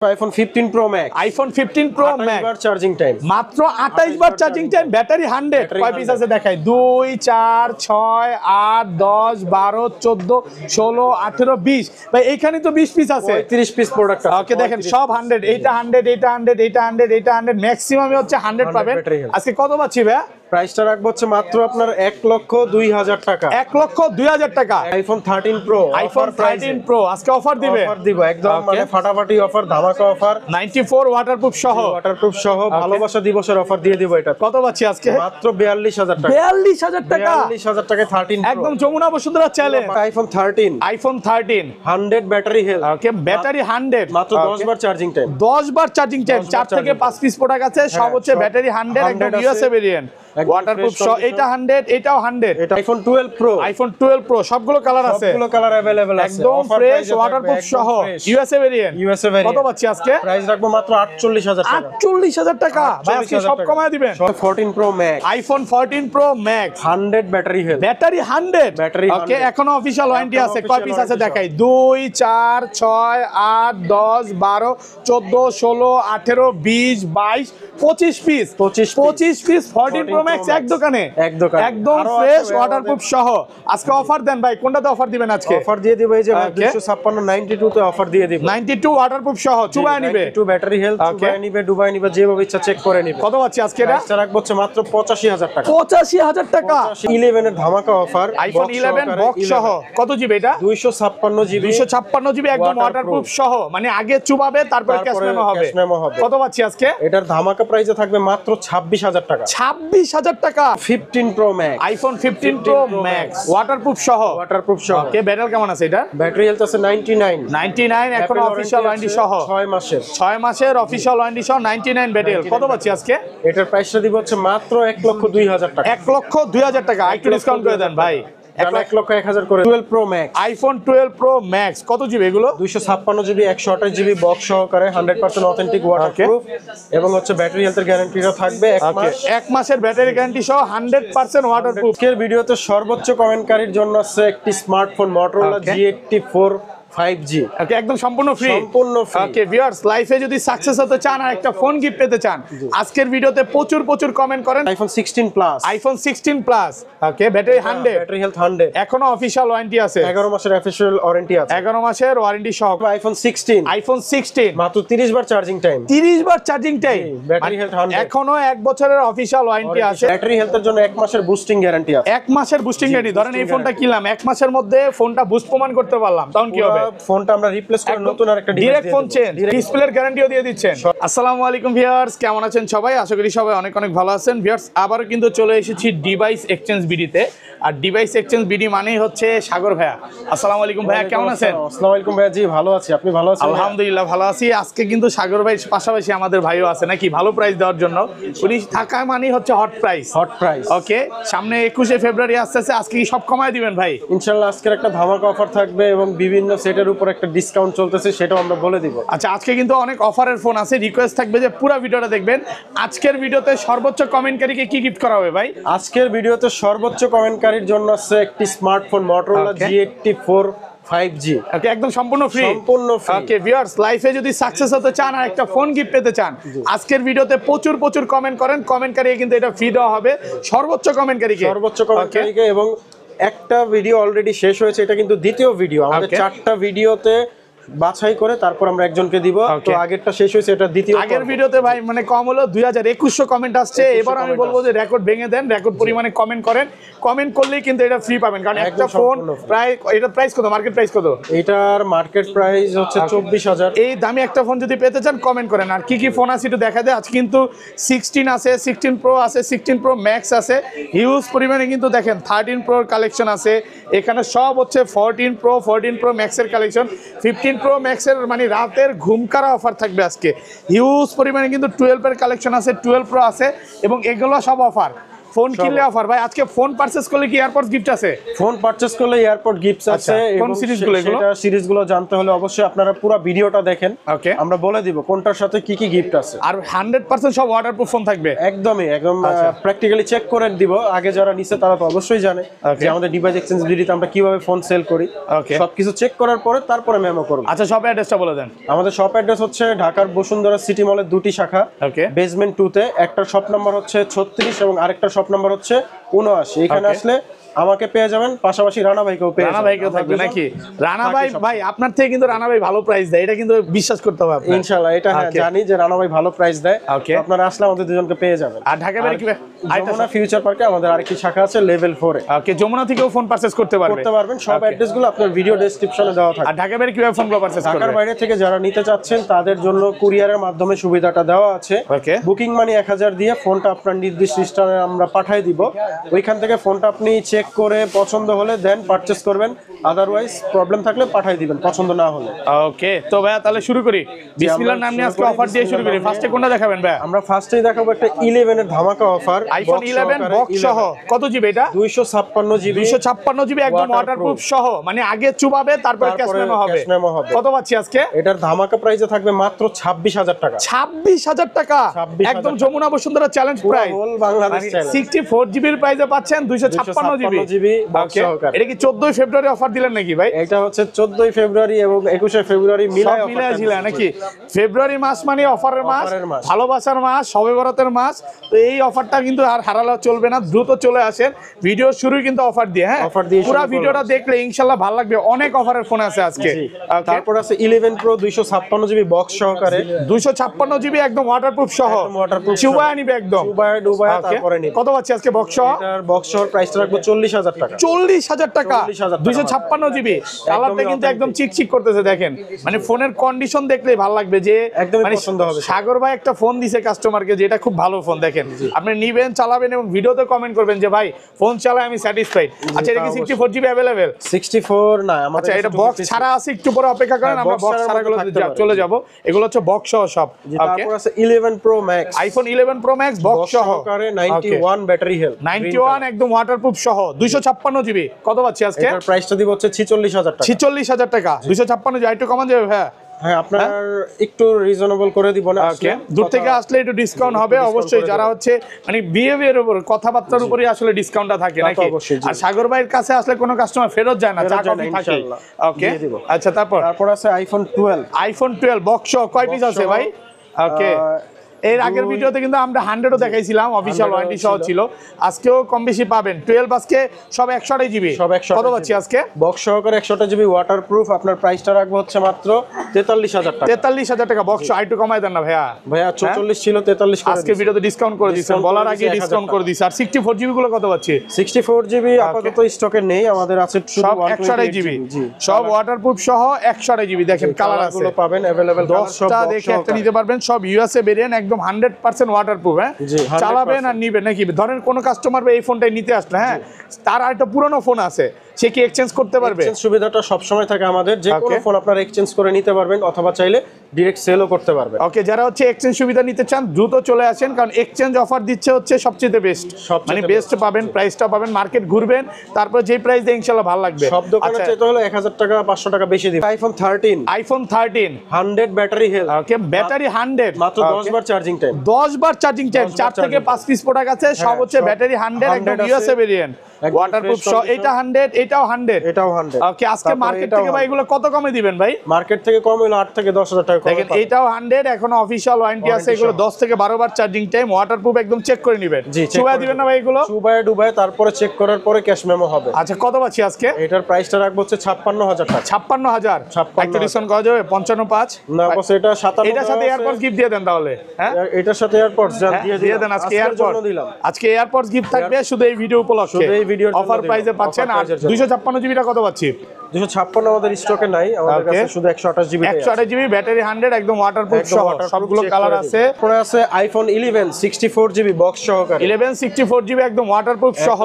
IPhone 15 pro max, iPhone 15 pro max বার charging time, মাত্র 28 বার charging time, battery 100। কয় piece আছে দেখাই, 2 4 6 8 10 12 14 16 18 20। ভাই এখানে তো 20 পিস আছে, 35 পিস প্রোডাক্ট আছে। ওকে দেখেন সব 100, এইটা 100, এইটা 100, এইটা 100, এইটা 100, ম্যাক্সিমামই হচ্ছে 100 পাবেন। আজকে কত পাচ্ছি ভাই? প্রাইসটা রাখবো হচ্ছে মাত্র আপনার 1,02,000 টাকা। 1,02,000 টাকা। আইফোন 13 প্রো, আইফোন 13 প্রো আজকে অফার দিবে, অফার দিব একদম মানে ফাটাফাটি অফার, ধামাকা অফার। 94 ওয়াটারপ্রুফ সহ, ওয়াটারপ্রুফ সহ ভালোবাসা দিবসের অফার দিয়ে দিব। এটা কত পাচ্ছি আজকে? মাত্র 42,000 টাকা। 42,000 টাকা, 42,000 টাকায় 13 প্রো একদম Jamuna Bashundhara challenge. IPhone 13, iPhone 13 100 battery health, okay battery 100, মাত্র 10 বার চার্জিং টাইম। 10 বার চার্জিং টাইম, 4 থেকে 5 পিস প্রোডাক্ট আছে, সব হচ্ছে ব্যাটারি 100, একদম ইউএসএ ভেরিয়েন্ট, ওয়াটারপ্রুফ সহ। এটা 100, এটাও 100। এটা আইফোন 12 প্রো, আইফোন 12 প্রো সবগুলো কালার আছে, সবগুলো কালার अवेलेबल আছে, একদম ফ্রেশ ওয়াটারপ্রুফ সহ, ইউএসএ ভেরিয়েন্ট। USA variant. কত পাচ্ছি আজকে? প্রাইস রাখবো মাত্র 48,000 টাকা। 48,000 টাকা। ভাই আজকে সব কমায় দিবেন। 14 pro max, iPhone 14 pro max, 100 battery health, battery 100, battery ওকে 100। এখনো অফিশিয়াল ওয়ারেন্টি আছে। এখনো কয় পিস আছে official দেখাই, 2 4 6 8 10 12 14 16 18 20 22 25 পিস, 25 পিস 14 প্রো ম্যাক্স এক দোকানে, একদম ফ্রেশ ওয়াটারপ্রুফ সহ। আজকে অফার দেন ভাই, কোনটাতে অফার দিবেন আজকে? অফার দিয়ে দিব এই যে 256 92 তে অফার দিয়ে দিব। 92 ওয়াটারপ্রুফ সহ, চুবায় নিবে, 92 ব্যাটারি হেলথ, চুবায় নিবে, ডুবাই নিবে, যেভাবে ইচ্ছা চেক করে নিবে। কত পাচ্ছি আজকে? এটা প্রাইসটা রাখবো হচ্ছে মাত্র 85,000 টাকা। 85,000 টাকা। 11 এর ধামাকা অফার, আইফোন 11 বক্স সহ। কত জিবি এটা? 256 জিবি, 256 জিবি, একদম ওয়াটারপ্রুফ সহ, মানে আগে চুবাবে তারপর ক্যাশ মেমো হবে। কত পাচ্ছি আজকে? এটার ধামাকা প্রাইসে থাকবে মাত্র 26,000 টাকা। 26,000 টাকা। 15 pro max, iPhone 15 pro max waterproof সহ, ওয়াটারপ্রুফ সহ। ওকে ব্যাটারি কেমন আছে এটা? ব্যাটারি হেলথ আছে 99, এখন অফিশিয়াল ওয়ারেন্টি সহ 6 মাসের, 6 মাসের অফিশিয়াল ওয়ারেন্টি সহ 99 ব্যাটারি। কত পাচ্ছি আজকে? এটার প্রাইসটা দিব হচ্ছে মাত্র 1,02,000 টাকা। 1,02,000 টাকা। একটু ডিসকাউন্ট করে দেন ভাই, 1,01,000 করে। 12 pro max, iPhone 12 pro max কত জিবি এগুলো? 256 জিবি, 128 জিবি বক্স সহকারে, 100% অথেন্টিক ওয়াটারপ্রুফ এবং হচ্ছে ব্যাটারি হেলথের গ্যারান্টিটা থাকবে 1 মাস। 1 মাসের ব্যাটারি গ্যারান্টি সহ 100% ওয়াটারপ্রুফ। আজকের ভিডিওতে সর্বোচ্চ কমেন্টকারীর জন্য আছে একটি স্মার্টফোন Motorola G84 5G, ওকে একদম সম্পূর্ণ ফ্রি, সম্পূর্ণ ফ্রি। ওকে ভিউয়ার্স, লাইফে যদি সাকসেস হতে চান আর একটা ফোন গিফট পেতে চান, আজকের ভিডিওতে প্রচুর কমেন্ট করেন। আইফোন 16 প্লাস, আইফোন 16 প্লাস, ওকে ব্যাটারি 100, ব্যাটারি হেলথ 100, এখনো অফিশিয়াল ওয়ারেন্টি আছে, 11 মাসের অফিশিয়াল ওয়ারেন্টি আছে, 11 মাসের ওয়ারেন্টি সহ। আইফোন 16, আইফোন 16 মাত্র 30 বার চার্জিং টাইম, 30 বার চার্জিং টাইম, ব্যাটারি হেলথ 100, এখনো 1 বছরের অফিশিয়াল ওয়ারেন্টি আছে। ব্যাটারি হেলথের জন্য 1 মাসের বুস্টিং গ্যারান্টি আছে, 1 মাসের বুস্টিং গ্যারান্টি। ধরেন এই ফোনটা কিনলাম, 1 মাসের মধ্যে ফোনটা বুস্ট প্রমাণ করতে পারলাম, তখন কি হবে? ফোনটা আমরা রিপ্লেস করে নতুন আরেকটা ডিভাইস ডাইরেক্ট দিয়ে ফোন দেব। চেঞ্জ, ডিসপ্লের গ্যারান্টিও দিয়ে দিচ্ছেন। আসসালামু আলাইকুম ভিউয়ার্স, কেমন আছেন সবাই? আশা করি সবাই অনেক ভালো আছেন। ভিউয়ার্স আবারও কিন্তু চলে এসেছি ডিভাইস এক্সচেঞ্জ বিডিতে। আর ডিভাইস এক্সচেঞ্জ বিডি মানেই হচ্ছে সাগর ভাইয়া। আসসালামু আলাইকুম ভাইয়া, কেমন আছেন? আসসালামু আলাইকুম ভাইয়া, জি ভালো আছি, আপনি ভালো আছেন? আলহামদুলিল্লাহ ভালো আছি। আজকে কিন্তু সাগর ভাইয়ের পাশাপাশি আমাদের ভাইও আছে নাকি ভালো প্রাইস দেওয়ার জন্য। উনি থাকা মানেই হচ্ছে হট প্রাইস, ওকে। সামনে 21শে ফেব্রুয়ারি আসতেছে, আজকে কি সব কমায় দিবেন ভাই? ইনশাআল্লাহ আজকের একটা ধামাকা অফার থাকবে এবং বিভিন্ন সেটের উপর একটা ডিসকাউন্ট চলতেছে, সেটাও আমরা বলে দিব। আচ্ছা, আজকে কিন্তু অনেক অফারের ফোন আছে। রিকোয়েস্ট থাকবে যে পুরো ভিডিওটা দেখবেন। আজকের ভিডিওতে সর্বোচ্চ কমেন্টকারীকে কি গিফট করা হবে ভাই? আজকের ভিডিওতে সর্বোচ্চ কমেন্টকারীর জন্য আছে একটি স্মার্টফোন Motorola G84 5G, ওকে একদম সম্পূর্ণ ফ্রি, সম্পূর্ণ ফ্রি। ওকে ভিউয়ার্স, লাইফে যদি সাকসেস হতে চান আর একটা ফোন গিফট পেতে চান, আজকের ভিডিওতে প্রচুর কমেন্ট করেন। কমেন্টকারীকে কিন্তু এটা ফ্রি দেওয়া হবে, সর্বোচ্চ কমেন্টকারীকে। এবং একটা ভিডিও অলরেডি শেষ হয়েছে, এটা কিন্তু দ্বিতীয় ভিডিও। আমাদের 4টা ভিডিওতে বাছাই করে তারপর আমরা একজনকে দিব। তো আগেরটা শেষ হয়েছে, এটা দ্বিতীয়। আগের ভিডিওতে ভাই মানে কম হলো 2100 কমেন্ট আসছে। এবার আমি বলবো যে রেকর্ড ভেঙে দেন, রেকর্ড পরিমাণে কমেন্ট করেন। কমেন্ট করলেই কিন্তু এটা ফ্রি পাবেন, কারণ একটা ফোন প্রায়, এটা প্রাইস কত, মার্কেট প্রাইস কত? এটার মার্কেট প্রাইস হচ্ছে 24,000। এই দামি একটা ফোন যদি পেতে চান কমেন্ট করেন। আর কি ফোন আছে একটু দেখা দেয়। আজ কিন্তু 16 আছে, 16 প্রো আছে, 16 প্রো ম্যাক্স আছে, হিউজ পরিমাণে কিন্তু দেখেন 13 প্রোর কালেকশন আছে এখানে। সব হচ্ছে 14 প্রো ম্যাক্সের কালেকশন। 15 প্রো ম্যাক্সের মানে রাতের ঘুমকারা অফার থাকবে আজকে। হিউজ পরিমাণে কিন্তু 12 এর কালেকশন আছে, 12 প্রো আছে, এবং এগুলো সব অফার। ফোন কিনলে অফার ভাই। আজকে ফোন পারচেজ করলে কি এয়ারপডস গিফট আছে? ফোন পারচেজ করলে এয়ারপড গিফটস আছে। কোন সিরিজগুলো এগুলো? সেটা সিরিজগুলো জানতে হলে অবশ্যই আপনারা পুরো ভিডিওটা দেখেন, ওকে, আমরা বলে দিব কোনটার সাথে কি কি গিফট আছে। আর 100% সব ওয়াটারপ্রুফ ফোন থাকবে একদমই, একদম প্র্যাকটিক্যালি চেক করে দিব। আগে যারা নিছে তারা তো অবশ্যই জানে যে আমাদের ডিভাইস এক্সচেঞ্জ ভিডিওতে আমরা কিভাবে ফোন সেল করি। সবকিছু চেক করার পরে তারপরে মেমো করব। আচ্ছা, শপ অ্যাড্রেসটা বলে দেন। আমাদের শপ অ্যাড্রেস হচ্ছে ঢাকার বসুন্ধরা সিটি মলের 2টি শাখা, ওকে, বেসমেন্ট 2 তে। একটা শপ নাম্বার হচ্ছে 36 এবং আরেকটা শপ নাম্বার হচ্ছে 79। এখানে আসলে আমাকে পেয়ে যাবেন, পাশাপাশি রানা ভাইকেও পেয়ে যাবেন। রানা ভাইকেও থাকবে নাকি? রানা ভাই, ভাই আপনার থেকে কিন্তু রানা ভাই ভালো প্রাইস দেয়, এটা কিন্তু বিশ্বাস করতে হবে আপনার। ইনশাআল্লাহ এটা হ্যাঁ জানি যে রানা ভাই ভালো প্রাইস দেয়। আপনারা আসলে আমাদের দুজনকে পেয়ে যাবেন। আর ঢাকা বাইরে কি যমুনা ফিউচার পার্কে আমাদের আরেকটি শাখা আছে লেভেল 4 এ। ওকে, যমুনা থেকেও ফোন পারচেজ করতে পারবেন। সব অ্যাড্রেসগুলো আপনার ভিডিও ডেসক্রিপশনে দেওয়া থাকবে। আর ঢাকা বাইরে কিভাবে ফোনগুলো পারচেজ করবেন? ঢাকার বাইরে থেকে যারা নিতে চাচ্ছেন তাদের জন্য কুরিয়ারের মাধ্যমে সুবিধাটা দেওয়া আছে। ওকে, বুকিং মানি 1000 দিয়ে ফোনটা আপনার নির্দিষ্ট স্থানে আমরা পাঠিয়ে দিব। ওইখান থেকে ফোনটা আপনি চেক করে পছন্দ হলে দেন পারচেজ করবেন, আদারওয়াইজ প্রবলেম থাকলে পাঠিয়ে দিবেন পছন্দ না হলে। ওকে, তো ভাই তাহলে শুরু করি। বিসমিল্লাহর নাম নিয়ে আজকে অফার দিয়ে শুরু করি। ফার্স্টে কোনটা দেখাবেন ভাই? আমরা ফার্স্টেই দেখাবো একটা 11 এর ধামাকা অফার। আইফোন 11 বক্স সহ। কত জিবি এটা? 256 জিবি। 256 জিবি একদম ওয়াটারপ্রুফ সহ, মানে আগে চুবাবে তারপর ক্যাশ মেমো হবে। কত পাচ্ছি আজকে? এটার ধামাকা প্রাইসে থাকবে মাত্র 26000 টাকা। 26000 টাকা, একদম Jamuna Bashundhara challenge price. Whole Bangladesh challenge. 64 জিবির প্রাইসে পাচ্ছেন 256 জিবি। এটা কি 14 ফেব্রুয়ারি অফার দিলেন নাকি ভাই? এটা হচ্ছে 14 ফেব্রুয়ারি এবং 21 ফেব্রুয়ারি মিলায় অফার ছিল নাকি? ফেব্রুয়ারি মাস মানে অফারের মাস, ভালোবাসার মাস, শবে বরাতের মাস। তো এই অফারটা কিন্তু আর হারালে চলবে না, দ্রুত চলে আসেন। ভিডিও শুরুই কিন্তু অফার দিয়ে, হ্যাঁ পুরো ভিডিওটা দেখলে ইনশাআল্লাহ ভালো লাগবে। অনেক অফারের ফোন আছে আজকে। তারপর আছে 11 প্রো 256 জিবি বক্স সহকারে। 256 জিবি একদম ওয়াটারপ্রুফ সহ, চুবায়া নিবে একদম, ডুবায়া তারপরে নিবে। কত পাচ্ছি আজকে বক্স সহ? এটার বক্স সহ প্রাইসটা রাখবো 40000 টাকা। 40000 টাকা 256 জিবি। কালারটা কিন্তু একদম চিকচিক করতেছে দেখেন, মানে ফোনের কন্ডিশন দেখলেই ভালো লাগবে যে মানে পছন্দ হবে। সাগর ভাই একটা ফোন দিছে কাস্টমারকে যে এটা খুব ভালো ফোন, দেখেন আপনি নিবেন, চালাবেন এবং ভিডিওতে কমেন্ট করবেন যে ভাই ফোন চালায় আমি স্যাটিসফাইড। আচ্ছা, এটা কি 64 জিবি अवेलेबल? 64 না আমাদের। আচ্ছা, এটা বক্স ছাড়া আছে, একটু পরে অপেক্ষা করেন, আমরা বক্স ছাড়া গুলো চলে যাব। এগুলো হচ্ছে বক্স সহ সব। তারপর আছে 11 pro max, iPhone 11 pro max box সহ 91 ব্যাটারি হেলথ, 91 একদম ওয়াটারপ্রুফ সহ 256 জিবি। কত পাচ্ছি আজকে? এটার প্রাইসটা দিব হচ্ছে 46000 টাকা। 46000 টাকা 256 জিবি। একটু কমান যাবে ভাই? হ্যাঁ, আপনার একটু রিজনেবল করে দিব না? ওকে, দূর থেকে আসলে একটু ডিসকাউন্ট হবে অবশ্যই। যারা হচ্ছে মানে বিহেভিয়ার উপর, কথাবার্তার উপরই আসলে ডিসকাউন্টটা থাকে নাকি? আর সাগর ভাইয়ের কাছে আসলে কোনো কাস্টমার ফেরত যায় না, চা কফি থাকে। ওকে, আচ্ছা, তারপর আছে আইফোন 12। আইফোন 12 বক্স কয় পিস আছে ভাই? ওকে, এর আগের ভিডিওতে কিন্তু আমরা 100ও দেখাইছিলাম, অফিশিয়াল ওয়ারেন্টি সহ ছিল। আজকেও কম বেশি পাবেন। 12 আজকে সব 128 জিবি। কত পাচ্ছি আজকে? বক্স সহকারে 128 জিবি ওয়াটারপ্রুফ। আপনার প্রাইসটা রাখবো হচ্ছে মাত্র 43000 টাকা। 43000 টাকা বক্স। আরেকটু কমায় দেন না ভাইয়া। 44 ছিল 43 করে আজকে ভিডিওতে ডিসকাউন্ট করে দিয়েছেন, বলার আগে ডিসকাউন্ট করে দিয়েছেন। আর 64 জিবি গুলো কত পাচ্ছি? 64 জিবি আপাতত স্টকে নেই, আমাদের আছে সব 128 জিবি, সব ওয়াটারপ্রুফ সহ 128 জিবি। দেখেন কালার আছে, গুলো পাবেন अवेलेबल। 10টা দেখে একটা নিতে পারবেন। সব ইউএসএ ভেরিয়েন্ট, একদম 100% ওয়াটারপ্রুফ। হ্যাঁ, চালাবেন আর নিবেন নাকি? ধরেন কোন কাস্টমার এই ফোনটাই নিতে আসলে, হ্যাঁ তার আরেকটা পুরনো ফোন আছে, সে কি এক্সচেঞ্জ করতে পারবে? এক্সচেঞ্জ সুবিধাটা সব সময় থাকে আমাদের, যে কোনো ফোন আপনারা এক্সচেঞ্জ করে নিতে পারবেন অথবা চাইলে ডাইরেক্ট সেলও করতে পারবেন। ওকে, যারা হচ্ছে এক্সচেঞ্জ সুবিধা নিতে চান দ্রুত চলে আসেন, কারণ এক্সচেঞ্জ অফার দিচ্ছে হচ্ছে সবচেয়ে বেস্ট, মানে বেস্ট পাবেন, প্রাইসটা পাবেন, মার্কেট ঘুরবেন, তারপর যেই প্রাইস দিয়ে ইনশাআল্লাহ ভালো লাগবে। সব দোকানে চাইতে হলো 1000 টাকা 500 টাকা বেশি দিবেন। IPhone 13, iPhone 13 100 battery health. Okay, battery 100, মাত্র 10 বার চার্জিং টাইম। 10 বার চার্জিং টাইম, 4 থেকে 5 পিস প্রোডাক্ট আছে, সব হচ্ছে ব্যাটারি 100 একদম ইউএসএ ভেরিয়েন্ট, ওয়াটারপ্রুফ সহ। এটা 100, এটাও 100, এটাও 100। ওকে, আজকে মার্কেট থেকে ভাই এগুলো কত কমে দিবেন ভাই? মার্কেট থেকে কম হলো 8 থেকে 10000 টাকা কম। দেখেন এটাও 100, এখনো অফিশিয়াল ওয়ারেন্টি আছে। এগুলো 10 থেকে 12 বার চার্জিং টাইম, ওয়াটারপ্রুফ, একদম চেক করে নেবেন। চুবাই দিবেন না ভাই এগুলো? চুবাই ডুবাই তারপরে চেক করার পরে ক্যাশ মেমো হবে। আচ্ছা, কত পাচ্ছি আজকে? এটার প্রাইসটা রাখবো হচ্ছে 56000 টাকা। 56000 একটা ডিসকাউন্ট করা যাবে? 55.5 না বস, এটা 57। এটার সাথে এয়ারপডস গিফট দিয়ে দেন তাহলে। হ্যাঁ, এটার সাথে এয়ারপডস দিয়ে দেন। আজকে এয়ারপডস দিলাম, আজকে এয়ারপডস গিফট থাকবে শুধু এই ভিডিও উপলক্ষে, অফার প্রাইসে পাচ্ছেন। আর 256 জিবিটা কত পাচ্ছি? 256 আমাদের স্টকে নাই, আমাদের কাছে শুধু 128 জিবি 128 জিবি ব্যাটারি 100 একদম ওয়াটারপ্রুফ সহ সবগুলো কালার আছে। পরে আছে আইফোন 11 64 জিবি বক্স সহকারে, 11 64 জিবি একদম ওয়াটারপ্রুফ সহ।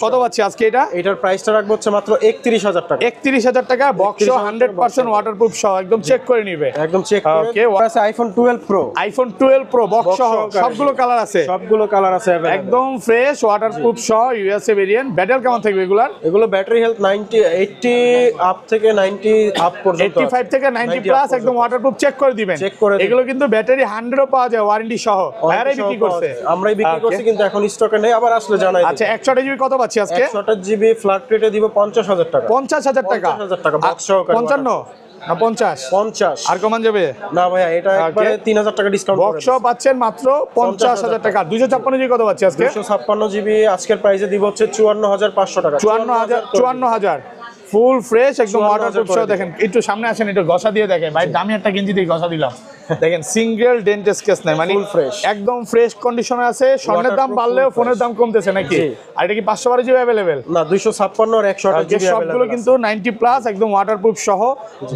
কত পাচ্ছি আজকে এটা? এটার প্রাইসটা রাখবো হচ্ছে মাত্র 31000 টাকা। 31000 টাকা বক্স 100% ওয়াটারপ্রুফ সহ, একদম চেক করে নিবে, একদম চেক করে। ওকে। আছে iPhone 12 pro, iPhone 12 pro box সহ সবগুলো কালার আছে, সবগুলো কালার আছে available। একদম ফ্রেশ ওয়াটারপ্রুফ সহ ইউএসএ ভেরিয়েন্ট। ব্যাটারি কেমন থাকবে এগুলার? এগুলো ব্যাটারি হেলথ 80 আপ থেকে 90 আপ পর্যন্ত, 85 থেকে 90 প্লাস একদম ওয়াটারপ্রুফ চেক করে দিবেন। এগুলো কিন্তু ব্যাটারি 100 পাওয়া যায় ওয়ারেন্টি সহ, বাইরে বিক্রি করছে, আমরাই বিক্রি করছি কিন্তু এখন স্টকে নেই, আবার আসলে জানাই। আচ্ছা 128 জিবি কত পাচ্ছি আজকে? 128 জিবি ফ্ল্যাট রেটে দিব 50000 টাকা। 50000 টাকা? 50000 টাকা বক্স সহকারে। 55 না 50? 50 আর কমান যাবে না ভাইয়া, এটা একবারে 3000 টাকা ডিসকাউন্ট বক্স পাচ্ছেন মাত্র 50000 টাকা। 256 জিবি কত পাচ্ছি আজকে? 256 জিবি আজকের প্রাইসে দিব হচ্ছে 54500 টাকা। 54000 ফুল ফ্রেশ একদম ওয়াটারপ্রুফ সহ। দেখেন একটু সামনে আসেন, একটু ঘষা দিয়ে দেখেন ভাই, দামি একটা গেঞ্জি দিয়ে ঘষা দিলাম। দেখেন সিঙ্গেল ডেন্ট স্কেচ নাই, মানে ফুল ফ্রেশ, একদম ফ্রেশ কন্ডিশনে আছে। স্বর্ণের দাম বাড়লেও ফোনের দাম কমতেছে নাকি? আর এটা কি 512 জিবি अवेलेबल? না 256 আর 128 জিবি সবগুলো কিন্তু 90 প্লাস একদম ওয়াটারপ্রুফ সহ।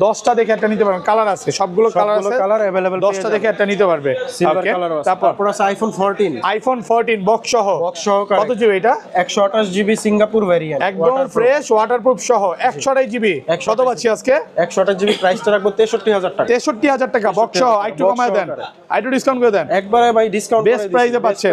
10টা দেখে একটা নিতে পারবেন, কালার আছে সবগুলো কালার আছে, কালার अवेलेबल। 10টা দেখে একটা নিতে পারবে। সিলভার কালার আছে। তারপর আছে আইফোন 14, আইফোন 14 বক্স সহ, বক্স সহকারে। কত জিবি এটা? 128 জিবি সিঙ্গাপুর ভেরিয়েন্ট, একদম ফ্রেশ ওয়াটারপ্রুফ সহ 128 জিবি। কত পাচ্ছি আজকে? 128 জিবি প্রাইসটা রাখবো 63000 টাকা। 63000 টাকা বক্স সহ, একটু কমায় দেন, একটু ডিসকাউন্ট করে দেন। একবারে ভাই ডিসকাউন্ট বেস্ট প্রাইসে পাচ্ছেন।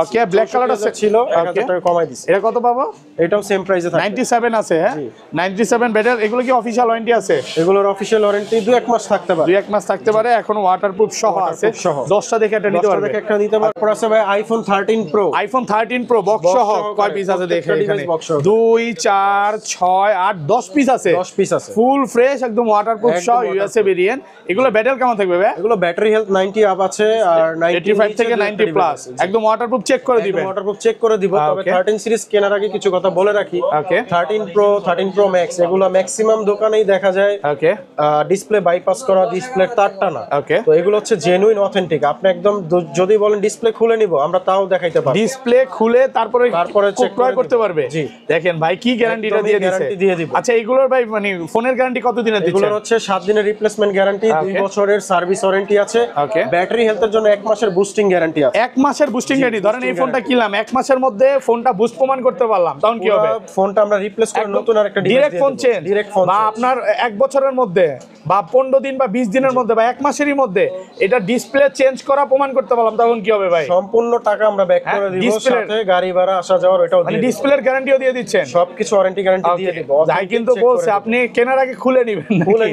ওকে, ব্ল্যাক কালার আছে ছিল 1000 টাকা কমাই দিছি। এটা কত পাবো? এটাও সেম প্রাইসে থাকবে। 97 আছে, হ্যাঁ 97 ব্যাটারি। এগুলো কি অফিশিয়াল ওয়ারেন্টি আছে? এগুলোর অফিশিয়াল ওয়ারেন্টি 2-1 মাস থাকতে পারে, 2-1 মাস থাকতে পারে। এখন ওয়াটারপ্রুফ সহ আছে, 10টা দেখে একটা নিতে পারবে। একটা নিতে পারবে। তারপর আছে ভাই iPhone 13 pro, iPhone 13 pro box সহ কয় পিস আছে দেখেন এখানে? 2 4 6 8 10 পিস আছে, 10 পিস আছে ফুল ফ্রেশ একদম ওয়াটারপ্রুফ সহ ইউএসএ ভেরিয়েন্ট। এগুলো ব্যাটারি কেমন থাকবে ভাই? এগুলো ব্যাটারি হেলথ 90 আপ আছে আর 85 থেকে 90 প্লাস একদম ওয়াটারপ্রুফ চেক করে দিবেন। ওয়াটারপ্রুফ চেক করে দিব। তবে 13 সিরিজ কেনার আগে কিছু কথা বলে রাখি। ওকে, 13 প্রো 13 প্রো ম্যাক্স এগুলো ম্যাক্সিমাম দোকানেই দেখা যায় ওকে ডিসপ্লে বাইপাস করা, ডিসপ্লে তারটা না। ওকে, তো এগুলো হচ্ছে জেনুইন অথেন্টিক। আপনি একদম যদি বলেন ডিসপ্লে খুলে নিব, আমরা তাও দেখাইতে পারবো। ডিসপ্লে খুলে তারপরে চেক করতে পারবে। জি, দেখেন ভাই কি গ্যারান্টিটা দিয়ে দিয়েছে। গ্যারান্টি দিয়ে দিব। আচ্ছা এগুলোর ভাই মানে ফোনের গ্যারান্টি কত দিনের দিচ্ছেন? এগুলোর হচ্ছে 7 দিনের রিপ্লেসমেন্ট গ্যারান্টি, 2 বছরের সার্ভিস ওয়ারেন্টি আছে। ওকে, ব্যাটারি হেলথের জন্য 1 মাসের বুস্টিং গ্যারান্টি আছে। 1 মাসের বুস্টিং গ্যারান্টি। ধরেন এই ফোনটা কিনলাম, 1 মাসের মধ্যে ফোনটা বুস্ট প্রমাণ করতে পারলাম, তখন কি হবে? ফোনটা আমরা রিপ্লেস করে নতুন আরেকটা ডিভাইস ডাইরেক্ট ফোন চেঞ্জ। বা আপনার 1 বছরের মধ্যে বা 15 দিন বা 20 দিনের মধ্যে বা 1 মাসেরই মধ্যে এটা ডিসপ্লে চেঞ্জ করা প্রমাণ করতে পারলাম, তখন কি হবে ভাই? সম্পূর্ণ টাকা আমরা ব্যাক করে দিব, সাথে গাড়ি ভাড়া আসা যাওয়ার এটাও দিয়ে দিব। ডিসপ্লের গ্যারান্টিও দিয়ে দিচ্ছেন, সবকিছু ওয়ারেন্টি গ্যারান্টি দিয়ে দিব। যাই কিন্তু বলছে আপনি কেনার আগে খুলে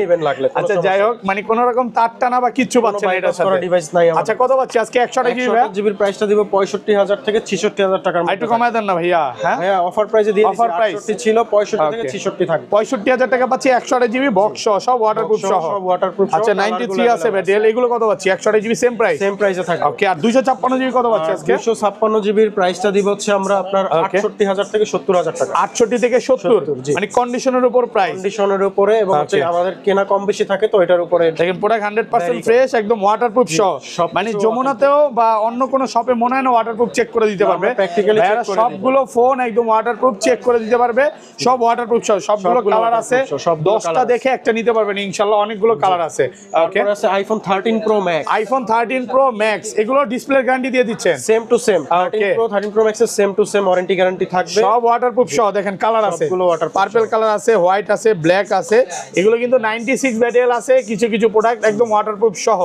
নেবেন লাগলে। আচ্ছা যাই হোক, মানে কোন রকম তার টানা বা কিচ্ছু পাচ্ছেন না এটার সাথে? ডিভাইস নাই। আচ্ছা কত পাচ্ছি আজকে? 128 জিবি ভাই, জিবির প্রাইসটা দিব 65000 থেকে 66000 টাকার মধ্যে। একটু কমায় দেন না ভাইয়া। হ্যাঁ ভাইয়া অফার প্রাইসে দিয়ে দিচ্ছি। অফার প্রাইস 68 ছিল, 65 থেকে 66 থাকবে। 65000 টাকা পাচ্ছি 128 জিবি বক্স সহ, সব ওয়াটারপ্রুফ সহ। সব ওয়াটারপ্রুফ। আচ্ছা 93 আছে ব্যাটারি, এগুলো কত পাচ্ছি? 128 জিবি সেম প্রাইস, সেম প্রাইসে থাকবে। ওকে। আর 256 জিবি কত পাচ্ছি আজকে? 256 জিবির প্রাইসটা দিব হচ্ছে আমরা আপনার 68000 থেকে 70000 টাকা। 68 থেকে 70, মানে কন্ডিশনের উপর প্রাইস, কন্ডিশনের উপরে, এবং হচ্ছে আমাদের কেনা কম বেশি থাকে তো এটার উপরে। দেখেন প্রোডাক্ট 100% ফ্রেশ একদম ওয়াটারপ্রুফ সহ। মানে যমুনাতেও বা অন্য কোনো শপে মনে হয় না ওয়াটারপ্রুফ চেক করে দিতে পারবে। ভাইয়ারা সবগুলো ফোন একদম ওয়াটারপ্রুফ চেক করে দিতে পারবে, সব ওয়াটারপ্রুফ সহ। সবগুলো কালার আছে, 10টা দেখে একটা নিতে পারবেন ইনশাআল্লাহ। অনেকগুলো কালার আছে। ওকে, তারপর আছে iPhone 13 pro max. IPhone 13 pro max এগুলো ডিসপ্লে গ্যারান্টি দিয়ে দিচ্ছেন সেম টু সেম। 13 প্রো ম্যাক্সের same to same warranty guarantee থাকবে, সব ওয়াটারপ্রুফ সহ। দেখেন কালার আছে, সবগুলো ওয়াটারপ্রুফ, পার্পল কালার আছে, হোয়াইট আছে, ব্ল্যাক আছে। এগুলো কিন্তু 96 ব্যাটারি আছে, কিছু কিছু প্রোডাক্ট একদম ওয়াটারপ্রুফ সহ।